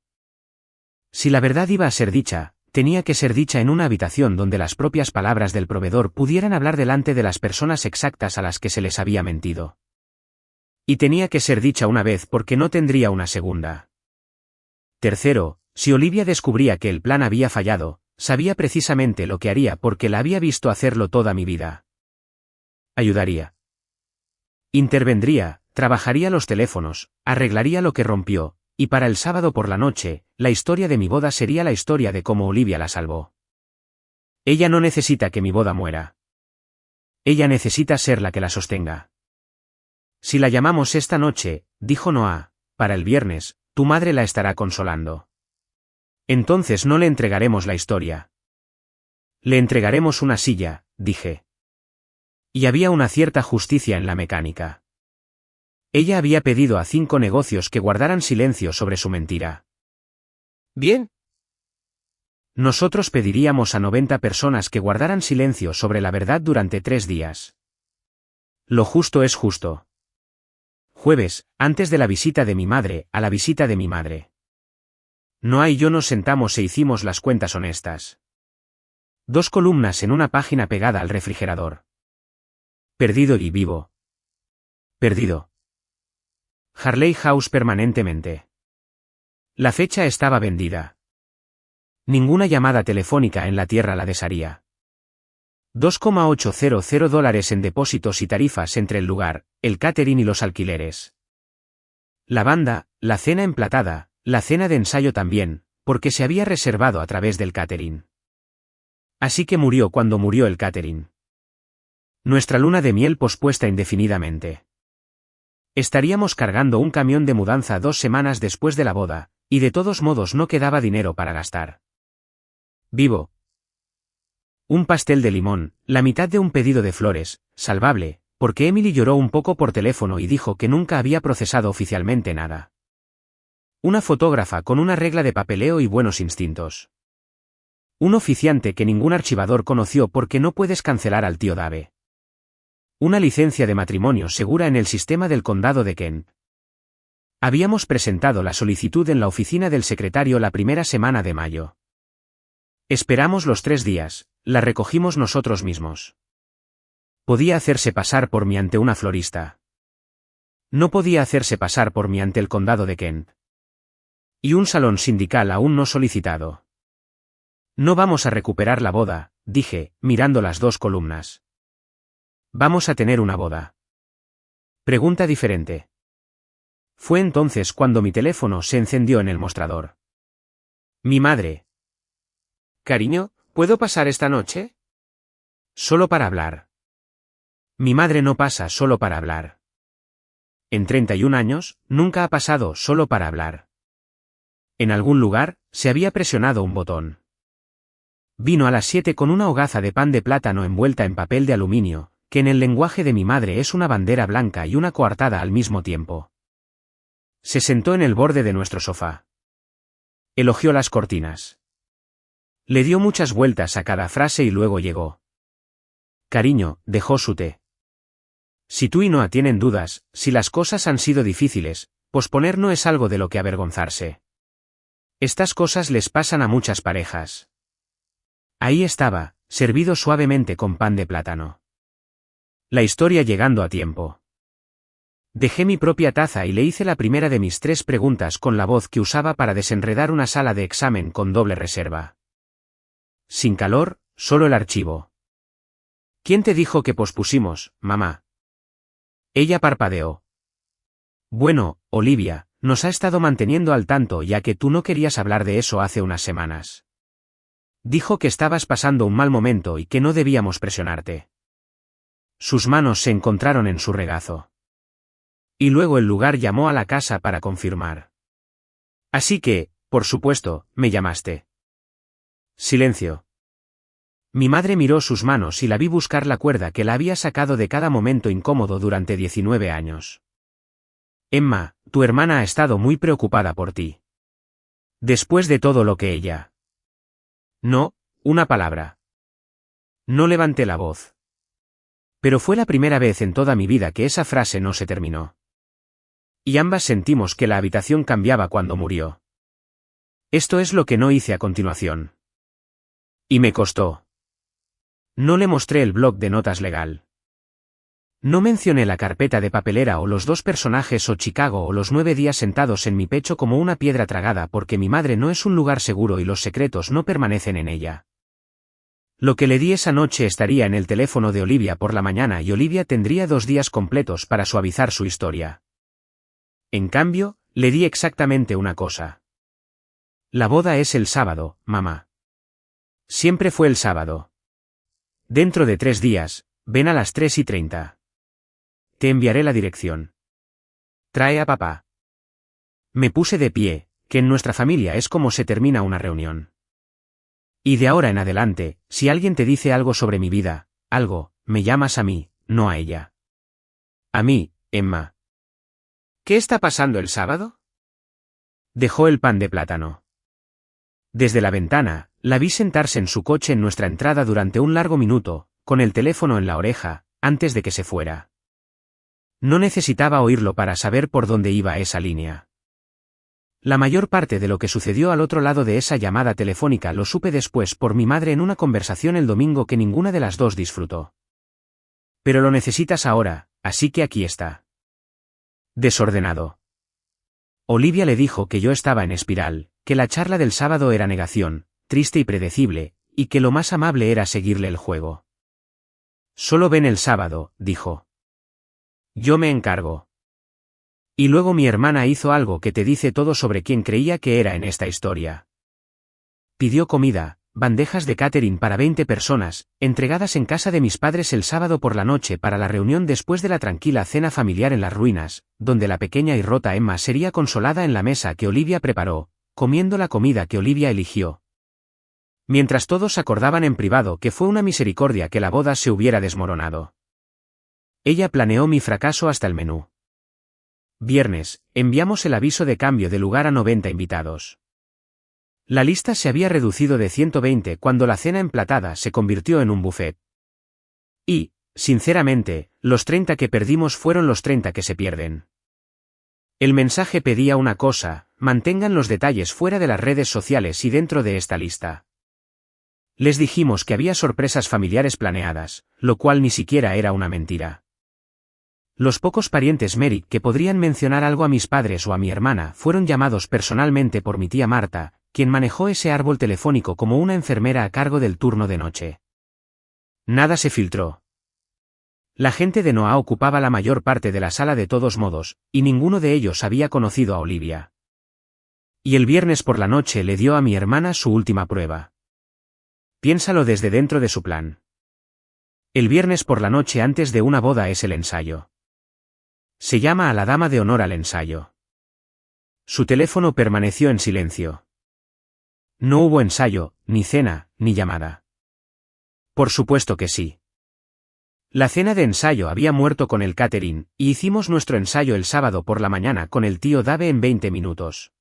Si la verdad iba a ser dicha, tenía que ser dicha en una habitación donde las propias palabras del proveedor pudieran hablar delante de las personas exactas a las que se les había mentido. Y tenía que ser dicha una vez porque no tendría una segunda. Tercero, si Olivia descubría que el plan había fallado, sabía precisamente lo que haría porque la había visto hacerlo toda mi vida. Ayudaría. Intervendría, trabajaría los teléfonos, arreglaría lo que rompió, y para el sábado por la noche, la historia de mi boda sería la historia de cómo Olivia la salvó. Ella no necesita que mi boda muera. Ella necesita ser la que la sostenga. Si la llamamos esta noche, dijo Noah, para el viernes, tu madre la estará consolando. Entonces no le entregaremos la historia. Le entregaremos una silla, dije. Y había una cierta justicia en la mecánica. Ella había pedido a 5 negocios que guardaran silencio sobre su mentira. Bien. Nosotros pediríamos a 90 personas que guardaran silencio sobre la verdad durante 3 días. Lo justo es justo. Jueves, antes de la visita de mi madre, a la visita de mi madre. Noah y yo nos sentamos e hicimos las cuentas honestas. 2 columnas en una página pegada al refrigerador. Perdido y vivo. Perdido. Harley House permanentemente. La fecha estaba vendida. Ninguna llamada telefónica en la tierra la desharía. $2,800 en depósitos y tarifas entre el lugar, el catering y los alquileres. La banda, la cena emplatada, la cena de ensayo también, porque se había reservado a través del catering. Así que murió cuando murió el catering. Nuestra luna de miel pospuesta indefinidamente. Estaríamos cargando un camión de mudanza 2 semanas después de la boda, y de todos modos no quedaba dinero para gastar. Vivo. Un pastel de limón, la mitad de un pedido de flores, salvable, porque Emily lloró un poco por teléfono y dijo que nunca había procesado oficialmente nada. Una fotógrafa con una regla de papeleo y buenos instintos. Un oficiante que ningún archivador conoció porque no puedes cancelar al tío Dave. Una licencia de matrimonio segura en el sistema del condado de Kent. Habíamos presentado la solicitud en la oficina del secretario la primera semana de mayo. Esperamos los 3 días, la recogimos nosotros mismos. Podía hacerse pasar por mí ante una florista. No podía hacerse pasar por mí ante el condado de Kent. Y un salón sindical aún no solicitado. No vamos a recuperar la boda, dije, mirando las 2 columnas. Vamos a tener una boda. Pregunta diferente. Fue entonces cuando mi teléfono se encendió en el mostrador. Mi madre. Cariño, ¿puedo pasar esta noche? Solo para hablar. Mi madre no pasa solo para hablar. En 31 años, nunca ha pasado solo para hablar. En algún lugar, se había presionado un botón. Vino a las 7 con una hogaza de pan de plátano envuelta en papel de aluminio, que en el lenguaje de mi madre es una bandera blanca y una coartada al mismo tiempo. Se sentó en el borde de nuestro sofá. Elogió las cortinas. Le dio muchas vueltas a cada frase y luego llegó. Cariño, dejó su té. Si tú y Noah tienen dudas, si las cosas han sido difíciles, posponer no es algo de lo que avergonzarse. Estas cosas les pasan a muchas parejas. Ahí estaba, servido suavemente con pan de plátano. La historia llegando a tiempo. Dejé mi propia taza y le hice la primera de mis 3 preguntas con la voz que usaba para desenredar una sala de examen con doble reserva. Sin calor, solo el archivo. ¿Quién te dijo que pospusimos, mamá? Ella parpadeó. Bueno, Olivia, nos ha estado manteniendo al tanto ya que tú no querías hablar de eso hace unas semanas. Dijo que estabas pasando un mal momento y que no debíamos presionarte. Sus manos se encontraron en su regazo. Y luego el lugar llamó a la casa para confirmar. Así que, por supuesto, me llamaste. Silencio. Mi madre miró sus manos y la vi buscar la cuerda que la había sacado de cada momento incómodo durante 19 años. Emma, tu hermana ha estado muy preocupada por ti. Después de todo lo que ella. No, una palabra. No levanté la voz. Pero fue la primera vez en toda mi vida que esa frase no se terminó. Y ambas sentimos que la habitación cambiaba cuando murió. Esto es lo que no hice a continuación. Y me costó. No le mostré el bloc de notas legal. No mencioné la carpeta de papelera o los 2 personajes o Chicago o los 9 días sentados en mi pecho como una piedra tragada porque mi madre no es un lugar seguro y los secretos no permanecen en ella. Lo que le di esa noche estaría en el teléfono de Olivia por la mañana y Olivia tendría 2 días completos para suavizar su historia. En cambio, le di exactamente una cosa. La boda es el sábado, mamá. Siempre fue el sábado. Dentro de 3 días, ven a las 3:30. Te enviaré la dirección. Trae a papá. Me puse de pie, que en nuestra familia es como se termina una reunión. Y de ahora en adelante, si alguien te dice algo sobre mi vida, algo, me llamas a mí, no a ella. A mí, Emma. ¿Qué está pasando el sábado? Dejó el pan de plátano. Desde la ventana, la vi sentarse en su coche en nuestra entrada durante un largo minuto, con el teléfono en la oreja, antes de que se fuera. No necesitaba oírlo para saber por dónde iba esa línea. La mayor parte de lo que sucedió al otro lado de esa llamada telefónica lo supe después por mi madre en una conversación el domingo que ninguna de las dos disfrutó. Pero lo necesitas ahora, así que aquí está. Desordenado. Olivia le dijo que yo estaba en espiral, que la charla del sábado era negación, triste y predecible, y que lo más amable era seguirle el juego. Solo ven el sábado, dijo. Yo me encargo. Y luego mi hermana hizo algo que te dice todo sobre quién creía que era en esta historia. Pidió comida, bandejas de catering para 20 personas, entregadas en casa de mis padres el sábado por la noche para la reunión después de la tranquila cena familiar en las ruinas, donde la pequeña y rota Emma sería consolada en la mesa que Olivia preparó, comiendo la comida que Olivia eligió. Mientras todos acordaban en privado que fue una misericordia que la boda se hubiera desmoronado. Ella planeó mi fracaso hasta el menú. Viernes, enviamos el aviso de cambio de lugar a 90 invitados. La lista se había reducido de 120 cuando la cena emplatada se convirtió en un buffet. Y, sinceramente, los 30 que perdimos fueron los 30 que se pierden. El mensaje pedía una cosa: mantengan los detalles fuera de las redes sociales y dentro de esta lista. Les dijimos que había sorpresas familiares planeadas, lo cual ni siquiera era una mentira. Los pocos parientes Merrick que podrían mencionar algo a mis padres o a mi hermana fueron llamados personalmente por mi tía Marta, quien manejó ese árbol telefónico como una enfermera a cargo del turno de noche. Nada se filtró. La gente de Noah ocupaba la mayor parte de la sala de todos modos, y ninguno de ellos había conocido a Olivia. Y el viernes por la noche le dio a mi hermana su última prueba. Piénsalo desde dentro de su plan. El viernes por la noche antes de una boda es el ensayo. Se llama a la dama de honor al ensayo. Su teléfono permaneció en silencio. No hubo ensayo, ni cena, ni llamada. Por supuesto que sí. La cena de ensayo había muerto con el catering, y hicimos nuestro ensayo el sábado por la mañana con el tío Dave en 20 minutos.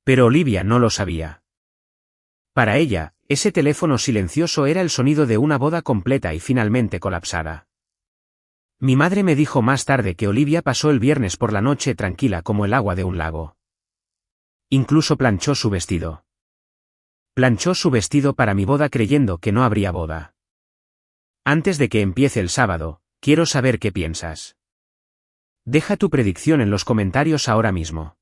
Pero Olivia no lo sabía. Para ella, ese teléfono silencioso era el sonido de una boda completa y finalmente colapsada. Mi madre me dijo más tarde que Olivia pasó el viernes por la noche tranquila como el agua de un lago. Incluso planchó su vestido. Planchó su vestido para mi boda creyendo que no habría boda. Antes de que empiece el sábado, quiero saber qué piensas. Deja tu predicción en los comentarios ahora mismo.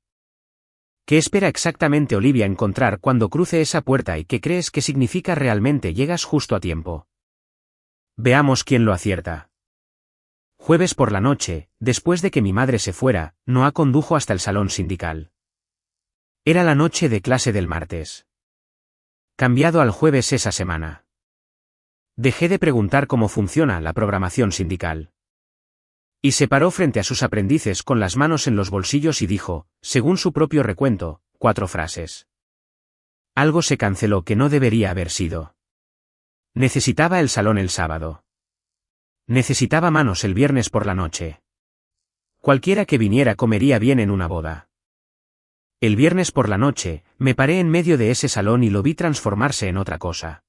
¿Qué espera exactamente Olivia encontrar cuando cruce esa puerta y qué crees que significa realmente llegas justo a tiempo? Veamos quién lo acierta. Jueves por la noche, después de que mi madre se fuera, Noah condujo hasta el salón sindical. Era la noche de clase del martes. Cambiado al jueves esa semana. Dejé de preguntar cómo funciona la programación sindical. Y se paró frente a sus aprendices con las manos en los bolsillos y dijo, según su propio recuento, 4 frases. Algo se canceló que no debería haber sido. Necesitaba el salón el sábado. Necesitaba manos el viernes por la noche. Cualquiera que viniera comería bien en una boda. El viernes por la noche, me paré en medio de ese salón y lo vi transformarse en otra cosa.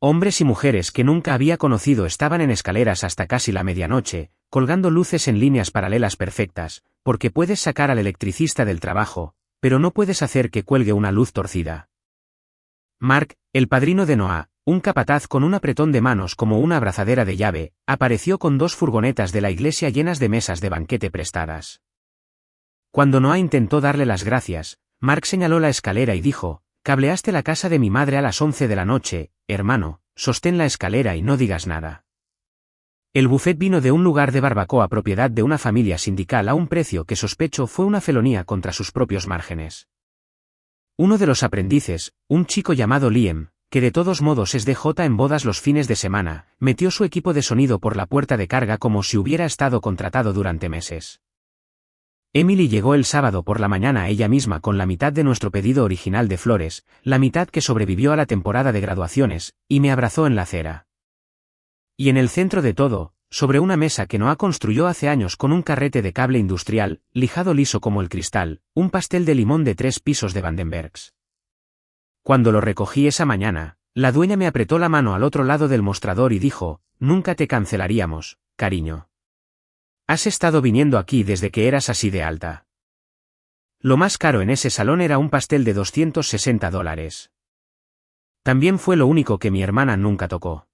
Hombres y mujeres que nunca había conocido estaban en escaleras hasta casi la medianoche, colgando luces en líneas paralelas perfectas, porque puedes sacar al electricista del trabajo, pero no puedes hacer que cuelgue una luz torcida. Mark, el padrino de Noah, un capataz con un apretón de manos como una abrazadera de llave, apareció con 2 furgonetas de la iglesia llenas de mesas de banquete prestadas. Cuando Noah intentó darle las gracias, Mark señaló la escalera y dijo: «Cableaste la casa de mi madre a las 11 de la noche, hermano, sostén la escalera y no digas nada». El buffet vino de un lugar de barbacoa propiedad de una familia sindical a un precio que sospecho fue una felonía contra sus propios márgenes. Uno de los aprendices, un chico llamado Liam, que de todos modos es DJ en bodas los fines de semana, metió su equipo de sonido por la puerta de carga como si hubiera estado contratado durante meses. Emily llegó el sábado por la mañana ella misma con la mitad de nuestro pedido original de flores, la mitad que sobrevivió a la temporada de graduaciones, y me abrazó en la acera. Y en el centro de todo, sobre una mesa que Noah construyó hace años con un carrete de cable industrial, lijado liso como el cristal, un pastel de limón de 3 pisos de Vandenbergs. Cuando lo recogí esa mañana, la dueña me apretó la mano al otro lado del mostrador y dijo: «Nunca te cancelaríamos, cariño. Has estado viniendo aquí desde que eras así de alta». Lo más caro en ese salón era un pastel de $260. También fue lo único que mi hermana nunca tocó.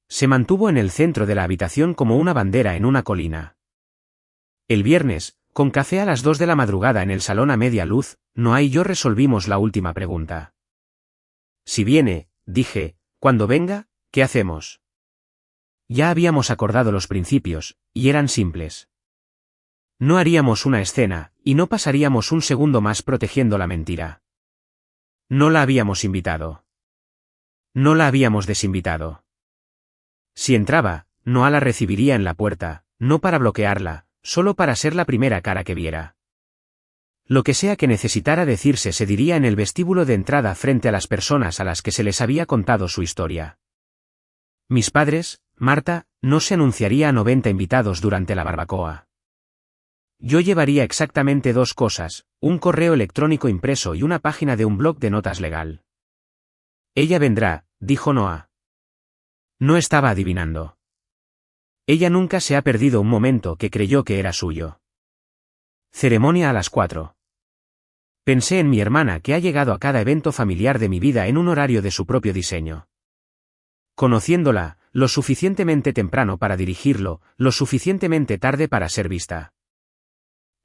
Se mantuvo en el centro de la habitación como una bandera en una colina. El viernes, con café a las 2 de la madrugada en el salón a media luz, Noah y yo resolvimos la última pregunta. «Si viene», dije, «cuando venga, ¿qué hacemos?». Ya habíamos acordado los principios, y eran simples. No haríamos una escena, y no pasaríamos un segundo más protegiendo la mentira. No la habíamos invitado. No la habíamos desinvitado. Si entraba, Noah la recibiría en la puerta, no para bloquearla, solo para ser la primera cara que viera. Lo que sea que necesitara decirse se diría en el vestíbulo de entrada frente a las personas a las que se les había contado su historia. Mis padres, Marta, no se anunciaría a 90 invitados durante la barbacoa. Yo llevaría exactamente 2 cosas, un correo electrónico impreso y una página de un blog de notas legal. «Ella vendrá», dijo Noah. No estaba adivinando. Ella nunca se ha perdido un momento que creyó que era suyo. Ceremonia a las 4. Pensé en mi hermana que ha llegado a cada evento familiar de mi vida en un horario de su propio diseño. Conociéndola, lo suficientemente temprano para dirigirlo, lo suficientemente tarde para ser vista.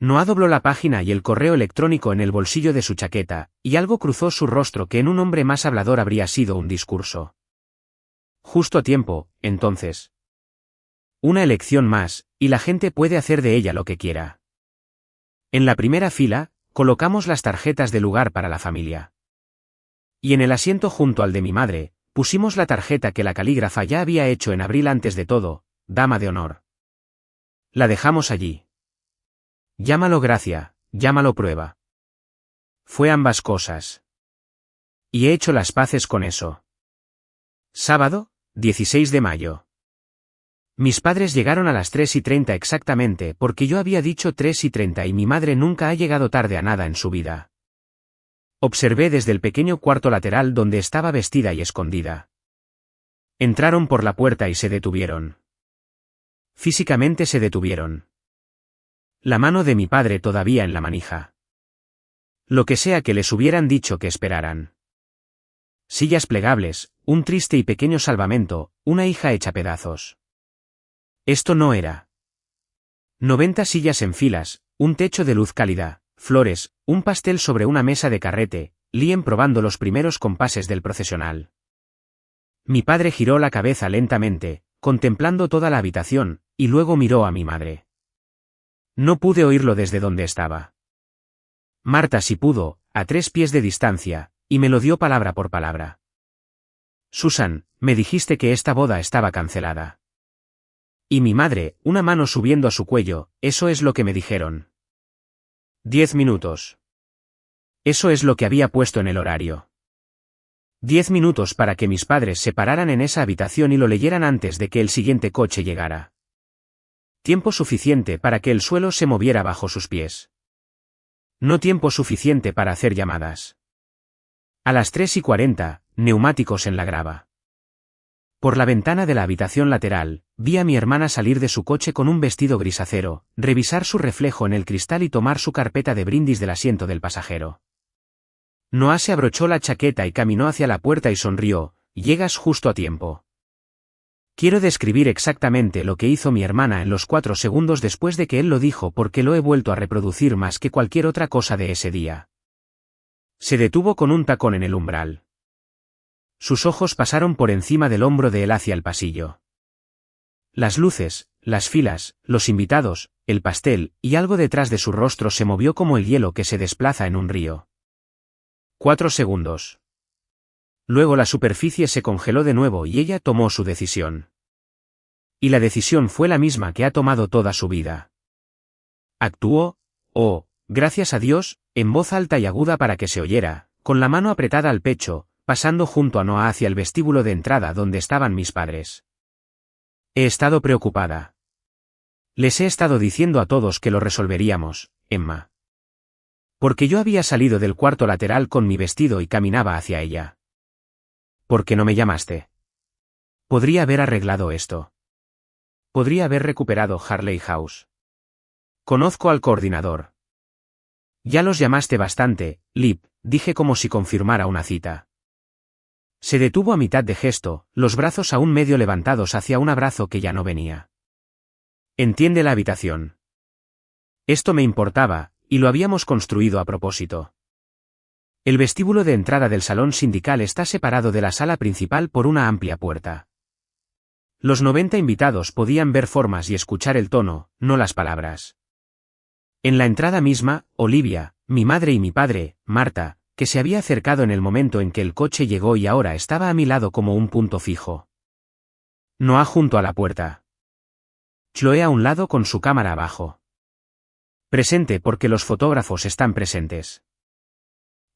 Noah dobló la página y el correo electrónico en el bolsillo de su chaqueta, y algo cruzó su rostro que en un hombre más hablador habría sido un discurso. Justo a tiempo, entonces. Una elección más, y la gente puede hacer de ella lo que quiera. En la primera fila, colocamos las tarjetas de lugar para la familia. Y en el asiento junto al de mi madre, pusimos la tarjeta que la calígrafa ya había hecho en abril antes de todo, dama de honor. La dejamos allí. Llámalo gracia, llámalo prueba. Fue ambas cosas. Y he hecho las paces con eso. Sábado, 16 de mayo. Mis padres llegaron a las 3:30 exactamente porque yo había dicho 3:30 y mi madre nunca ha llegado tarde a nada en su vida. Observé desde el pequeño cuarto lateral donde estaba vestida y escondida. Entraron por la puerta y se detuvieron. Físicamente se detuvieron. La mano de mi padre todavía en la manija. Lo que sea que les hubieran dicho que esperaran. Sillas plegables, un triste y pequeño salvamento, una hija hecha pedazos. Esto no era. 90 sillas en filas, un techo de luz cálida, flores, un pastel sobre una mesa de carrete, Liam probando los primeros compases del procesional. Mi padre giró la cabeza lentamente, contemplando toda la habitación, y luego miró a mi madre. No pude oírlo desde donde estaba. Marta sí pudo, a 3 pies de distancia, y me lo dio palabra por palabra. «Susan, me dijiste que esta boda estaba cancelada». Y mi madre, una mano subiendo a su cuello, «Eso es lo que me dijeron». 10 minutos. Eso es lo que había puesto en el horario. 10 minutos para que mis padres se pararan en esa habitación y lo leyeran antes de que el siguiente coche llegara. Tiempo suficiente para que el suelo se moviera bajo sus pies. No tiempo suficiente para hacer llamadas. A las 3:40, neumáticos en la grava. Por la ventana de la habitación lateral, vi a mi hermana salir de su coche con un vestido gris acero, revisar su reflejo en el cristal y tomar su carpeta de brindis del asiento del pasajero. Noah se abrochó la chaqueta y caminó hacia la puerta y sonrió. Llegas justo a tiempo. Quiero describir exactamente lo que hizo mi hermana en los 4 segundos después de que él lo dijo porque lo he vuelto a reproducir más que cualquier otra cosa de ese día. Se detuvo con un tacón en el umbral. Sus ojos pasaron por encima del hombro de él hacia el pasillo. Las luces, las filas, los invitados, el pastel, y algo detrás de su rostro se movió como el hielo que se desplaza en un río. 4 segundos. Luego la superficie se congeló de nuevo y ella tomó su decisión. Y la decisión fue la misma que ha tomado toda su vida. Actuó, gracias a Dios, en voz alta y aguda para que se oyera, con la mano apretada al pecho, pasando junto a Noah hacia el vestíbulo de entrada donde estaban mis padres. He estado preocupada. Les he estado diciendo a todos que lo resolveríamos, Emma. Porque yo había salido del cuarto lateral con mi vestido y caminaba hacia ella. ¿Por qué no me llamaste? Podría haber arreglado esto. Podría haber recuperado Harley House. Conozco al coordinador. Ya los llamaste bastante, Liv, dije como si confirmara una cita. Se detuvo a mitad de gesto, los brazos aún medio levantados hacia un abrazo que ya no venía. Entiende la habitación. Esto me importaba, y lo habíamos construido a propósito. El vestíbulo de entrada del salón sindical está separado de la sala principal por una amplia puerta. Los 90 invitados podían ver formas y escuchar el tono, no las palabras. En la entrada misma, Olivia, mi madre y mi padre, Marta, que se había acercado en el momento en que el coche llegó y ahora estaba a mi lado como un punto fijo. Noah junto a la puerta. Chloe a un lado con su cámara abajo. Presente porque los fotógrafos están presentes.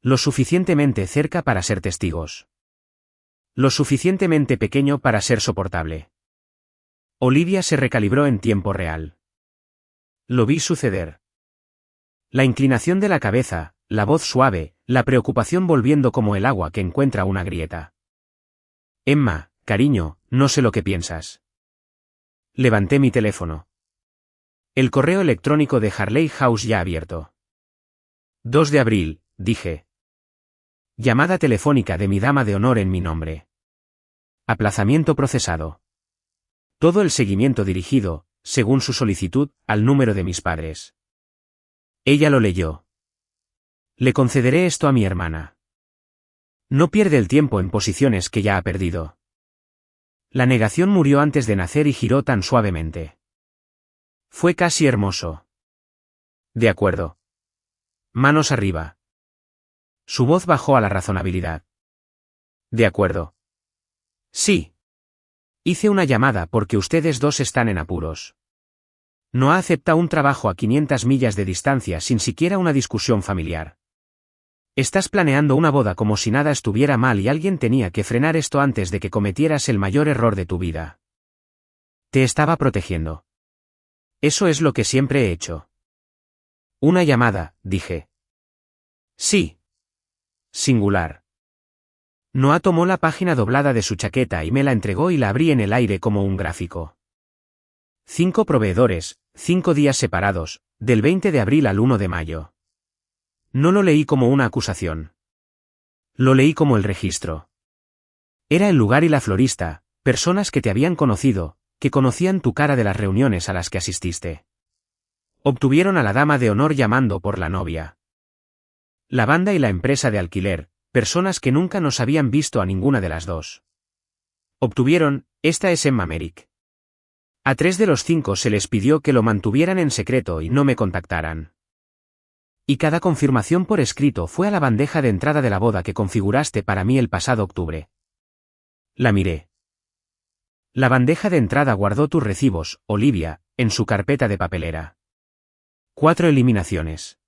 Lo suficientemente cerca para ser testigos. Lo suficientemente pequeño para ser soportable. Olivia se recalibró en tiempo real. Lo vi suceder. La inclinación de la cabeza, la voz suave, la preocupación volviendo como el agua que encuentra una grieta. Emma, cariño, no sé lo que piensas. Levanté mi teléfono. El correo electrónico de Harley House ya abierto. 2 de abril, dije. Llamada telefónica de mi dama de honor en mi nombre. Aplazamiento procesado. Todo el seguimiento dirigido, según su solicitud, al número de mis padres. Ella lo leyó. Le concederé esto a mi hermana. No pierde el tiempo en posiciones que ya ha perdido. La negación murió antes de nacer y giró tan suavemente. Fue casi hermoso. De acuerdo. Manos arriba. Su voz bajó a la razonabilidad. De acuerdo. Sí. Hice una llamada porque ustedes dos están en apuros. No acepta un trabajo a 500 millas de distancia sin siquiera una discusión familiar. Estás planeando una boda como si nada estuviera mal y alguien tenía que frenar esto antes de que cometieras el mayor error de tu vida. Te estaba protegiendo. Eso es lo que siempre he hecho. Una llamada, dije. Sí. Singular. Noah tomó la página doblada de su chaqueta y me la entregó y la abrí en el aire como un gráfico. 5 proveedores, 5 días separados, del 20 de abril al 1 de mayo. No lo leí como una acusación. Lo leí como el registro. Era el lugar y la florista, personas que te habían conocido, que conocían tu cara de las reuniones a las que asististe. Obtuvieron a la dama de honor llamando por la novia. La banda y la empresa de alquiler, personas que nunca nos habían visto a ninguna de las dos. Obtuvieron, esta es Emma Merrick. A 3 de los 5 se les pidió que lo mantuvieran en secreto y no me contactaran. Y cada confirmación por escrito fue a la bandeja de entrada de la boda que configuraste para mí el pasado octubre. La miré. La bandeja de entrada guardó tus recibos, Olivia, en su carpeta de papelera. 4 eliminaciones.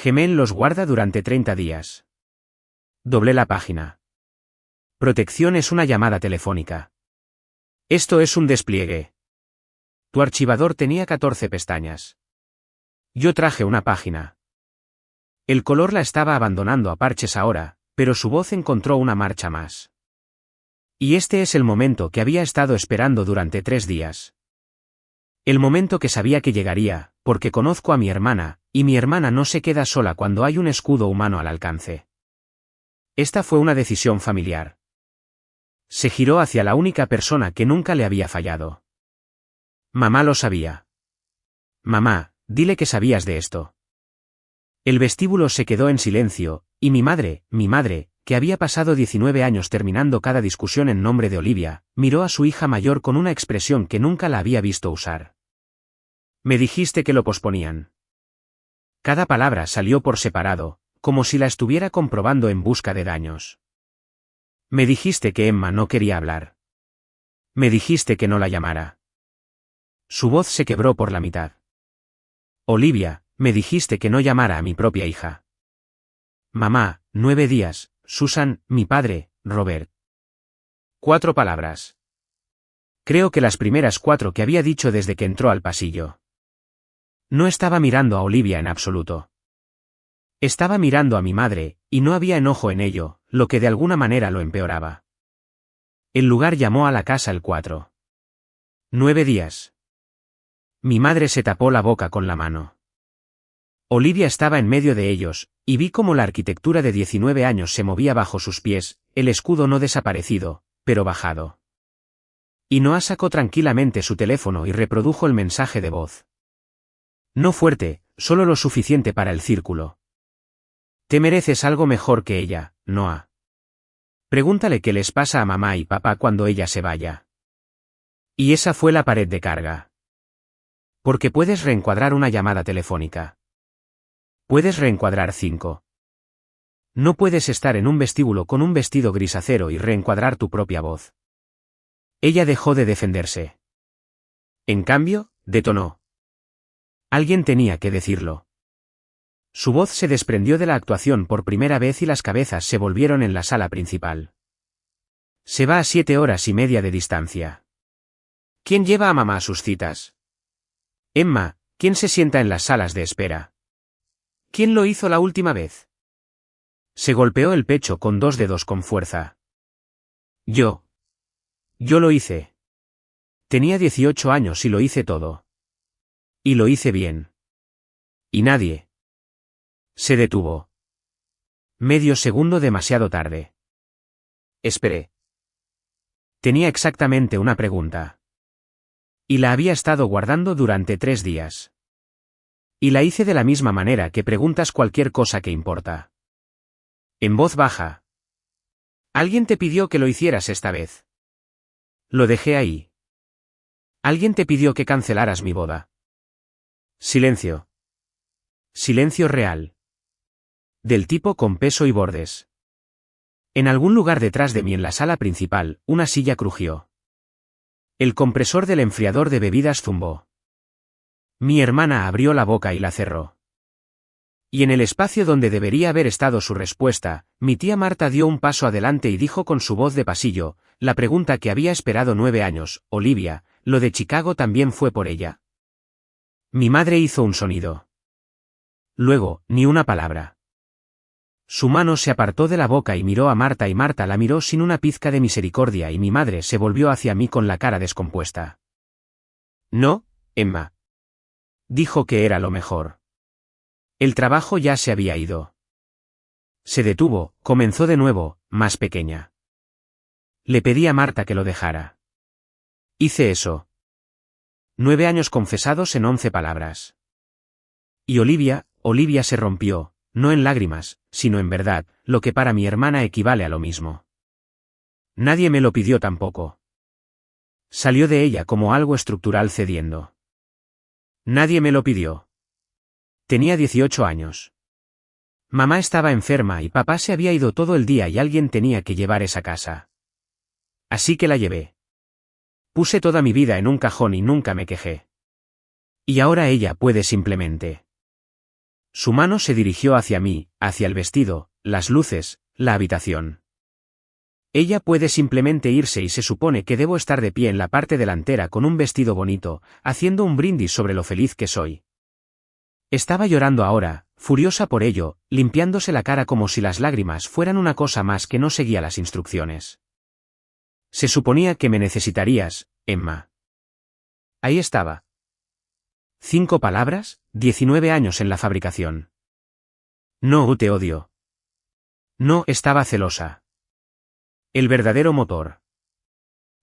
Gmail los guarda durante 30 días. Doblé la página. Protección es una llamada telefónica. Esto es un despliegue. Tu archivador tenía 14 pestañas. Yo traje una página. El color la estaba abandonando a parches ahora, pero su voz encontró una marcha más. Y este es el momento que había estado esperando durante 3 días. El momento que sabía que llegaría, porque conozco a mi hermana, y mi hermana no se queda sola cuando hay un escudo humano al alcance. Esta fue una decisión familiar. Se giró hacia la única persona que nunca le había fallado. Mamá lo sabía. Mamá, dile que sabías de esto. El vestíbulo se quedó en silencio, y mi madre, que había pasado 19 años terminando cada discusión en nombre de Olivia, miró a su hija mayor con una expresión que nunca la había visto usar. Me dijiste que lo posponían. Cada palabra salió por separado, como si la estuviera comprobando en busca de daños. Me dijiste que Emma no quería hablar. Me dijiste que no la llamara. Su voz se quebró por la mitad. Olivia, me dijiste que no llamara a mi propia hija. Mamá, 9 días, Susan, mi padre, Robert. 4 palabras. Creo que las primeras 4 que había dicho desde que entró al pasillo. No estaba mirando a Olivia en absoluto. Estaba mirando a mi madre, y no había enojo en ello, lo que de alguna manera lo empeoraba. El lugar llamó a la casa el 4. 9 días. Mi madre se tapó la boca con la mano. Olivia estaba en medio de ellos, y vi cómo la arquitectura de 19 años se movía bajo sus pies, el escudo no desaparecido, pero bajado. Y Noah sacó tranquilamente su teléfono y reprodujo el mensaje de voz. No fuerte, solo lo suficiente para el círculo. Te mereces algo mejor que ella, Noah. Pregúntale qué les pasa a mamá y papá cuando ella se vaya. Y esa fue la pared de carga. Porque puedes reencuadrar una llamada telefónica. Puedes reencuadrar 5. No puedes estar en un vestíbulo con un vestido gris acero y reencuadrar tu propia voz. Ella dejó de defenderse. En cambio, detonó. Alguien tenía que decirlo. Su voz se desprendió de la actuación por primera vez y las cabezas se volvieron en la sala principal. Se va a 7 horas y media de distancia. ¿Quién lleva a mamá a sus citas? Emma, ¿quién se sienta en las salas de espera? ¿Quién lo hizo la última vez? Se golpeó el pecho con 2 dedos con fuerza. Yo. Yo lo hice. Tenía 18 años y lo hice todo. Y lo hice bien. Y nadie. Se detuvo. Medio segundo demasiado tarde. Esperé. Tenía exactamente una pregunta. Y la había estado guardando durante 3 días. Y la hice de la misma manera que preguntas cualquier cosa que importa. En voz baja. ¿Alguien te pidió que lo hicieras esta vez? Lo dejé ahí. ¿Alguien te pidió que cancelaras mi boda? Silencio. Silencio real. Del tipo con peso y bordes. En algún lugar detrás de mí en la sala principal, una silla crujió. El compresor del enfriador de bebidas zumbó. Mi hermana abrió la boca y la cerró. Y en el espacio donde debería haber estado su respuesta, mi tía Marta dio un paso adelante y dijo con su voz de pasillo, la pregunta que había esperado 9 años, Olivia, ¿lo de Chicago también fue por ella? Mi madre hizo un sonido. Luego, ni una palabra. Su mano se apartó de la boca y miró a Marta y Marta la miró sin una pizca de misericordia y mi madre se volvió hacia mí con la cara descompuesta. No, Emma. Dijo que era lo mejor. El trabajo ya se había ido. Se detuvo, comenzó de nuevo, más pequeña. Le pedí a Marta que lo dejara. Hice eso. 9 años confesados en 11 palabras. Y Olivia se rompió, no en lágrimas, sino en verdad, lo que para mi hermana equivale a lo mismo. Nadie me lo pidió tampoco. Salió de ella como algo estructural cediendo. Nadie me lo pidió. Tenía 18 años. Mamá estaba enferma y papá se había ido todo el día y alguien tenía que llevar esa casa. Así que la llevé. Puse toda mi vida en un cajón y nunca me quejé. Y ahora ella puede simplemente. Su mano se dirigió hacia mí, hacia el vestido, las luces, la habitación. Ella puede simplemente irse y se supone que debo estar de pie en la parte delantera con un vestido bonito, haciendo un brindis sobre lo feliz que soy. Estaba llorando ahora, furiosa por ello, limpiándose la cara como si las lágrimas fueran una cosa más que no seguía las instrucciones. Se suponía que me necesitarías, Emma. Ahí estaba. 5 palabras, 19 años en la fabricación. No te odio. No estaba celosa. El verdadero motor.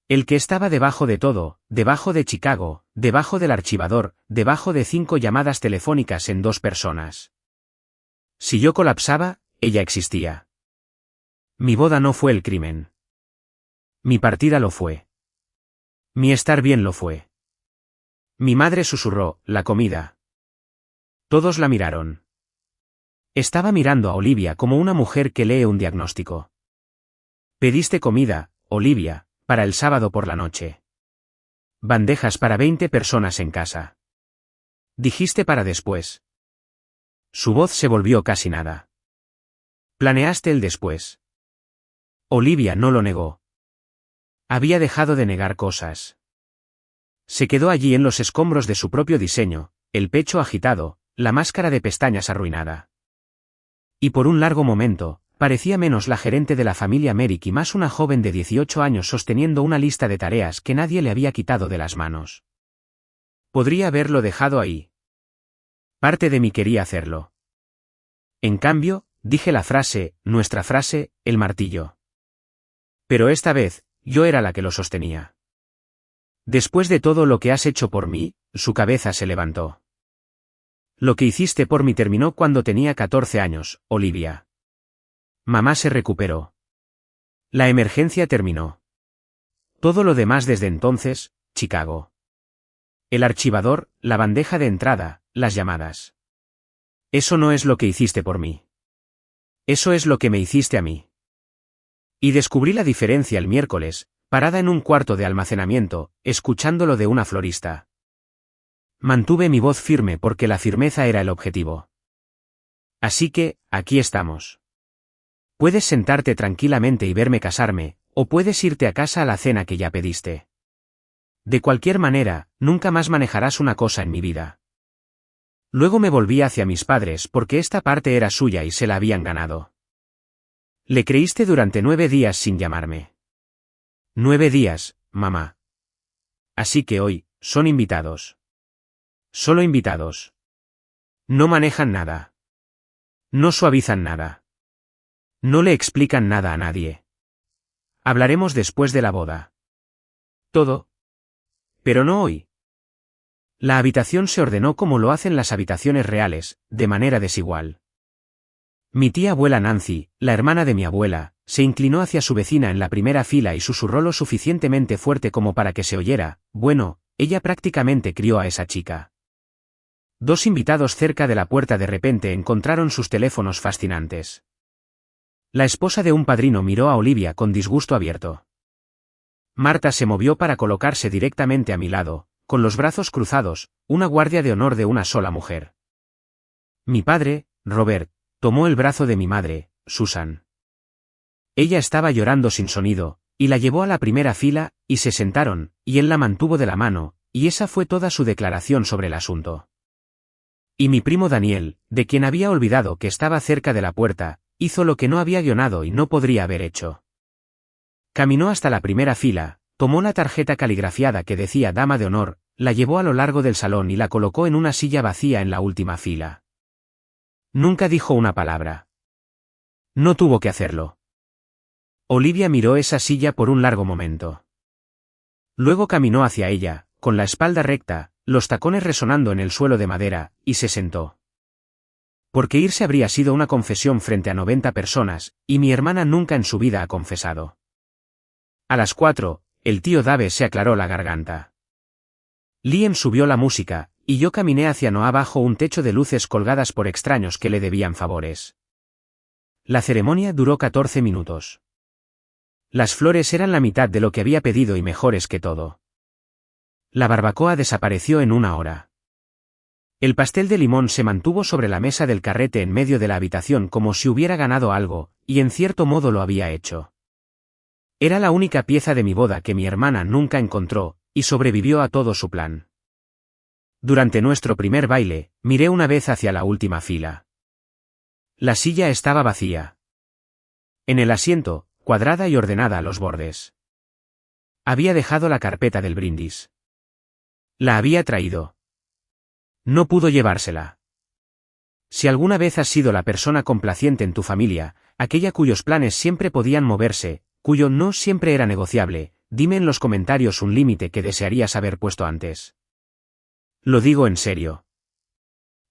El que estaba debajo de todo, debajo de Chicago, debajo del archivador, debajo de 5 llamadas telefónicas en 2 personas. Si yo colapsaba, ella existía. Mi boda no fue el crimen. Mi partida lo fue. Mi estar bien lo fue. Mi madre susurró, la comida. Todos la miraron. Estaba mirando a Olivia como una mujer que lee un diagnóstico. Pediste comida, Olivia, para el sábado por la noche. Bandejas para 20 personas en casa. Dijiste para después. Su voz se volvió casi nada. Planeaste el después. Olivia no lo negó. Había dejado de negar cosas. Se quedó allí en los escombros de su propio diseño, el pecho agitado, la máscara de pestañas arruinada. Y por un largo momento, parecía menos la gerente de la familia Merrick y más una joven de 18 años sosteniendo una lista de tareas que nadie le había quitado de las manos. Podría haberlo dejado ahí. Parte de mí quería hacerlo. En cambio, dije la frase, nuestra frase, el martillo. Pero esta vez, yo era la que lo sostenía. Después de todo lo que has hecho por mí, su cabeza se levantó. Lo que hiciste por mí terminó cuando tenía 14 años, Olivia. Mamá se recuperó. La emergencia terminó. Todo lo demás desde entonces, Chicago. El archivador, la bandeja de entrada, las llamadas. Eso no es lo que hiciste por mí. Eso es lo que me hiciste a mí. Y descubrí la diferencia el miércoles, parada en un cuarto de almacenamiento, escuchándolo de una florista. Mantuve mi voz firme porque la firmeza era el objetivo. Así que, aquí estamos. Puedes sentarte tranquilamente y verme casarme, o puedes irte a casa a la cena que ya pediste. De cualquier manera, nunca más manejarás una cosa en mi vida. Luego me volví hacia mis padres porque esta parte era suya y se la habían ganado. Le creíste durante 9 días sin llamarme. 9 días, mamá. Así que hoy, son invitados. Solo invitados. No manejan nada. No suavizan nada. No le explican nada a nadie. Hablaremos después de la boda. Todo. Pero no hoy. La habitación se ordenó como lo hacen las habitaciones reales, de manera desigual. Mi tía abuela Nancy, la hermana de mi abuela, se inclinó hacia su vecina en la primera fila y susurró lo suficientemente fuerte como para que se oyera. Bueno, ella prácticamente crió a esa chica. 2 invitados cerca de la puerta de repente encontraron sus teléfonos fascinantes. La esposa de un padrino miró a Olivia con disgusto abierto. Marta se movió para colocarse directamente a mi lado, con los brazos cruzados, una guardia de honor de una sola mujer. Mi padre, Robert, tomó el brazo de mi madre, Susan. Ella estaba llorando sin sonido, y la llevó a la primera fila, y se sentaron, y él la mantuvo de la mano, y esa fue toda su declaración sobre el asunto. Y mi primo Daniel, de quien había olvidado que estaba cerca de la puerta, hizo lo que no había guionado y no podría haber hecho. Caminó hasta la primera fila, tomó la tarjeta caligrafiada que decía Dama de Honor, la llevó a lo largo del salón y la colocó en una silla vacía en la última fila. Nunca dijo una palabra. No tuvo que hacerlo. Olivia miró esa silla por un largo momento. Luego caminó hacia ella, con la espalda recta, los tacones resonando en el suelo de madera, y se sentó. Porque irse habría sido una confesión frente a 90 personas, y mi hermana nunca en su vida ha confesado. A las 4, el tío Dave se aclaró la garganta. Liam subió la música, y yo caminé hacia Noah bajo un techo de luces colgadas por extraños que le debían favores. La ceremonia duró 14 minutos. Las flores eran la mitad de lo que había pedido y mejores que todo. La barbacoa desapareció en 1 hora. El pastel de limón se mantuvo sobre la mesa del carrete en medio de la habitación como si hubiera ganado algo, y en cierto modo lo había hecho. Era la única pieza de mi boda que mi hermana nunca encontró, y sobrevivió a todo su plan. Durante nuestro primer baile, miré una vez hacia la última fila. La silla estaba vacía. En el asiento, cuadrada y ordenada a los bordes. Había dejado la carpeta del brindis. La había traído. No pudo llevársela. Si alguna vez has sido la persona complaciente en tu familia, aquella cuyos planes siempre podían moverse, cuyo no siempre era negociable. Dime en los comentarios un límite que desearías haber puesto antes. Lo digo en serio.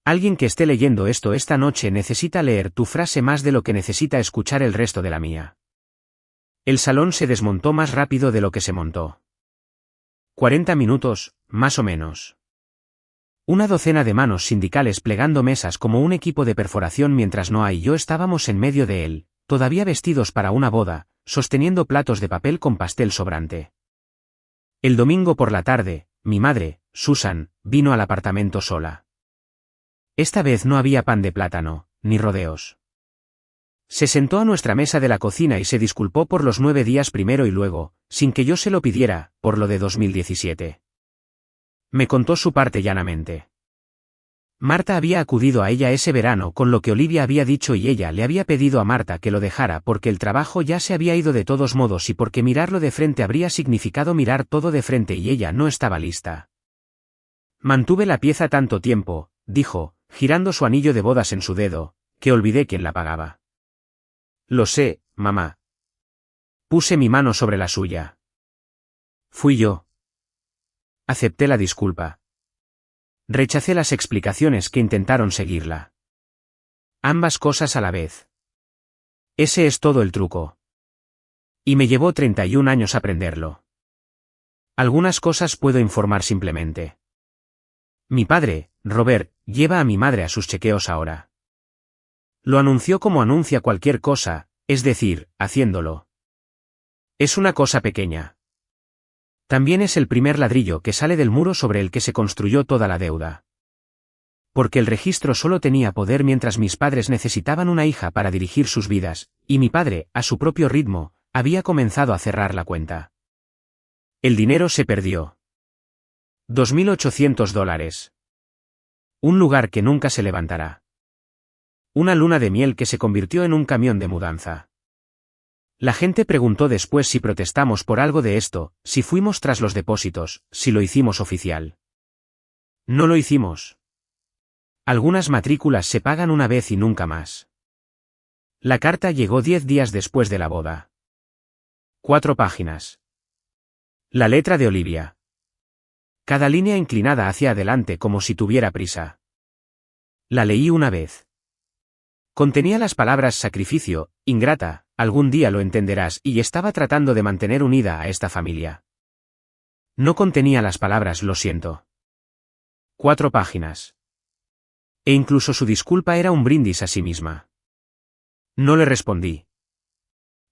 Alguien que esté leyendo esto esta noche necesita leer tu frase más de lo que necesita escuchar el resto de la mía. El salón se desmontó más rápido de lo que se montó. 40 minutos, más o menos. Una docena de manos sindicales plegando mesas como un equipo de perforación mientras Noah y yo estábamos en medio de él, todavía vestidos para una boda, sosteniendo platos de papel con pastel sobrante. El domingo por la tarde, mi madre, Susan, vino al apartamento sola. Esta vez no había pan de plátano, ni rodeos. Se sentó a nuestra mesa de la cocina y se disculpó por los 9 días primero y luego, sin que yo se lo pidiera, por lo de 2017. Me contó su parte llanamente. Marta había acudido a ella ese verano con lo que Olivia había dicho y ella le había pedido a Marta que lo dejara porque el trabajo ya se había ido de todos modos y porque mirarlo de frente habría significado mirar todo de frente y ella no estaba lista. Mantuve la pieza tanto tiempo, dijo, girando su anillo de bodas en su dedo, que olvidé quién la pagaba. Lo sé, mamá. Puse mi mano sobre la suya. Fui yo. Acepté la disculpa. Rechacé las explicaciones que intentaron seguirla. Ambas cosas a la vez. Ese es todo el truco. Y me llevó 31 años aprenderlo. Algunas cosas puedo informar simplemente. Mi padre, Robert, lleva a mi madre a sus chequeos ahora. Lo anunció como anuncia cualquier cosa, es decir, haciéndolo. Es una cosa pequeña. También es el primer ladrillo que sale del muro sobre el que se construyó toda la deuda. Porque el registro solo tenía poder mientras mis padres necesitaban una hija para dirigir sus vidas, y mi padre, a su propio ritmo, había comenzado a cerrar la cuenta. El dinero se perdió. $2.800. Un lugar que nunca se levantará. Una luna de miel que se convirtió en un camión de mudanza. La gente preguntó después si protestamos por algo de esto, si fuimos tras los depósitos, si lo hicimos oficial. No lo hicimos. Algunas matrículas se pagan una vez y nunca más. La carta llegó 10 días después de la boda. 4 páginas. La letra de Olivia. Cada línea inclinada hacia adelante como si tuviera prisa. La leí una vez. Contenía las palabras sacrificio, ingrata, algún día lo entenderás y estaba tratando de mantener unida a esta familia. No contenía las palabras lo siento. 4 páginas. E incluso su disculpa era un brindis a sí misma. No le respondí.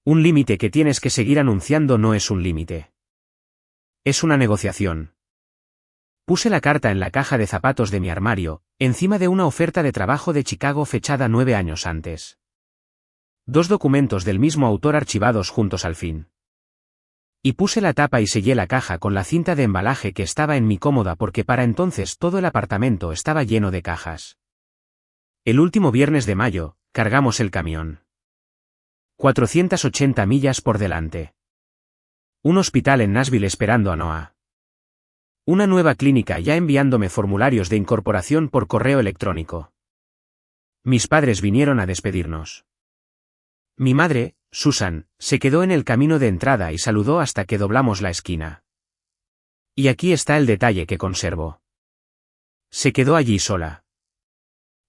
Un límite que tienes que seguir anunciando no es un límite. Es una negociación. Puse la carta en la caja de zapatos de mi armario, encima de una oferta de trabajo de Chicago fechada 9 años antes. 2 documentos del mismo autor archivados juntos al fin. Y puse la tapa y sellé la caja con la cinta de embalaje que estaba en mi cómoda porque para entonces todo el apartamento estaba lleno de cajas. El último viernes de mayo, cargamos el camión. 480 millas por delante. Un hospital en Nashville esperando a Noah. Una nueva clínica ya enviándome formularios de incorporación por correo electrónico. Mis padres vinieron a despedirnos. Mi madre, Susan, se quedó en el camino de entrada y saludó hasta que doblamos la esquina. Y aquí está el detalle que conservo. Se quedó allí sola.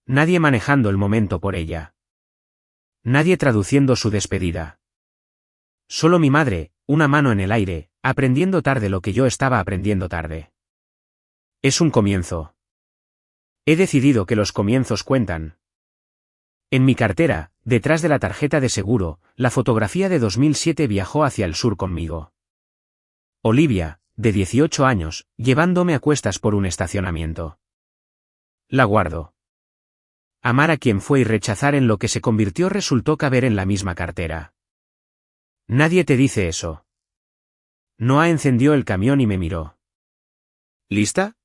Nadie manejando el momento por ella. Nadie traduciendo su despedida. Solo mi madre, una mano en el aire, aprendiendo tarde lo que yo estaba aprendiendo tarde. Es un comienzo. He decidido que los comienzos cuentan. En mi cartera, detrás de la tarjeta de seguro, la fotografía de 2007 viajó hacia el sur conmigo. Olivia, de 18 años, llevándome a cuestas por un estacionamiento. La guardo. Amar a quien fue y rechazar en lo que se convirtió resultó caber en la misma cartera. Nadie te dice eso. Noah encendió el camión y me miró. ¿Lista?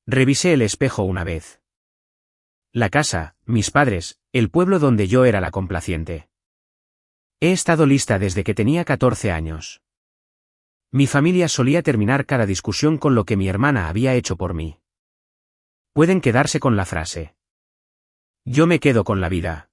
Revisé el espejo una vez. La casa, mis padres, el pueblo donde yo era la complaciente. He estado lista desde que tenía 14 años. Mi familia solía terminar cada discusión con lo que mi hermana había hecho por mí. Pueden quedarse con la frase. Yo me quedo con la vida.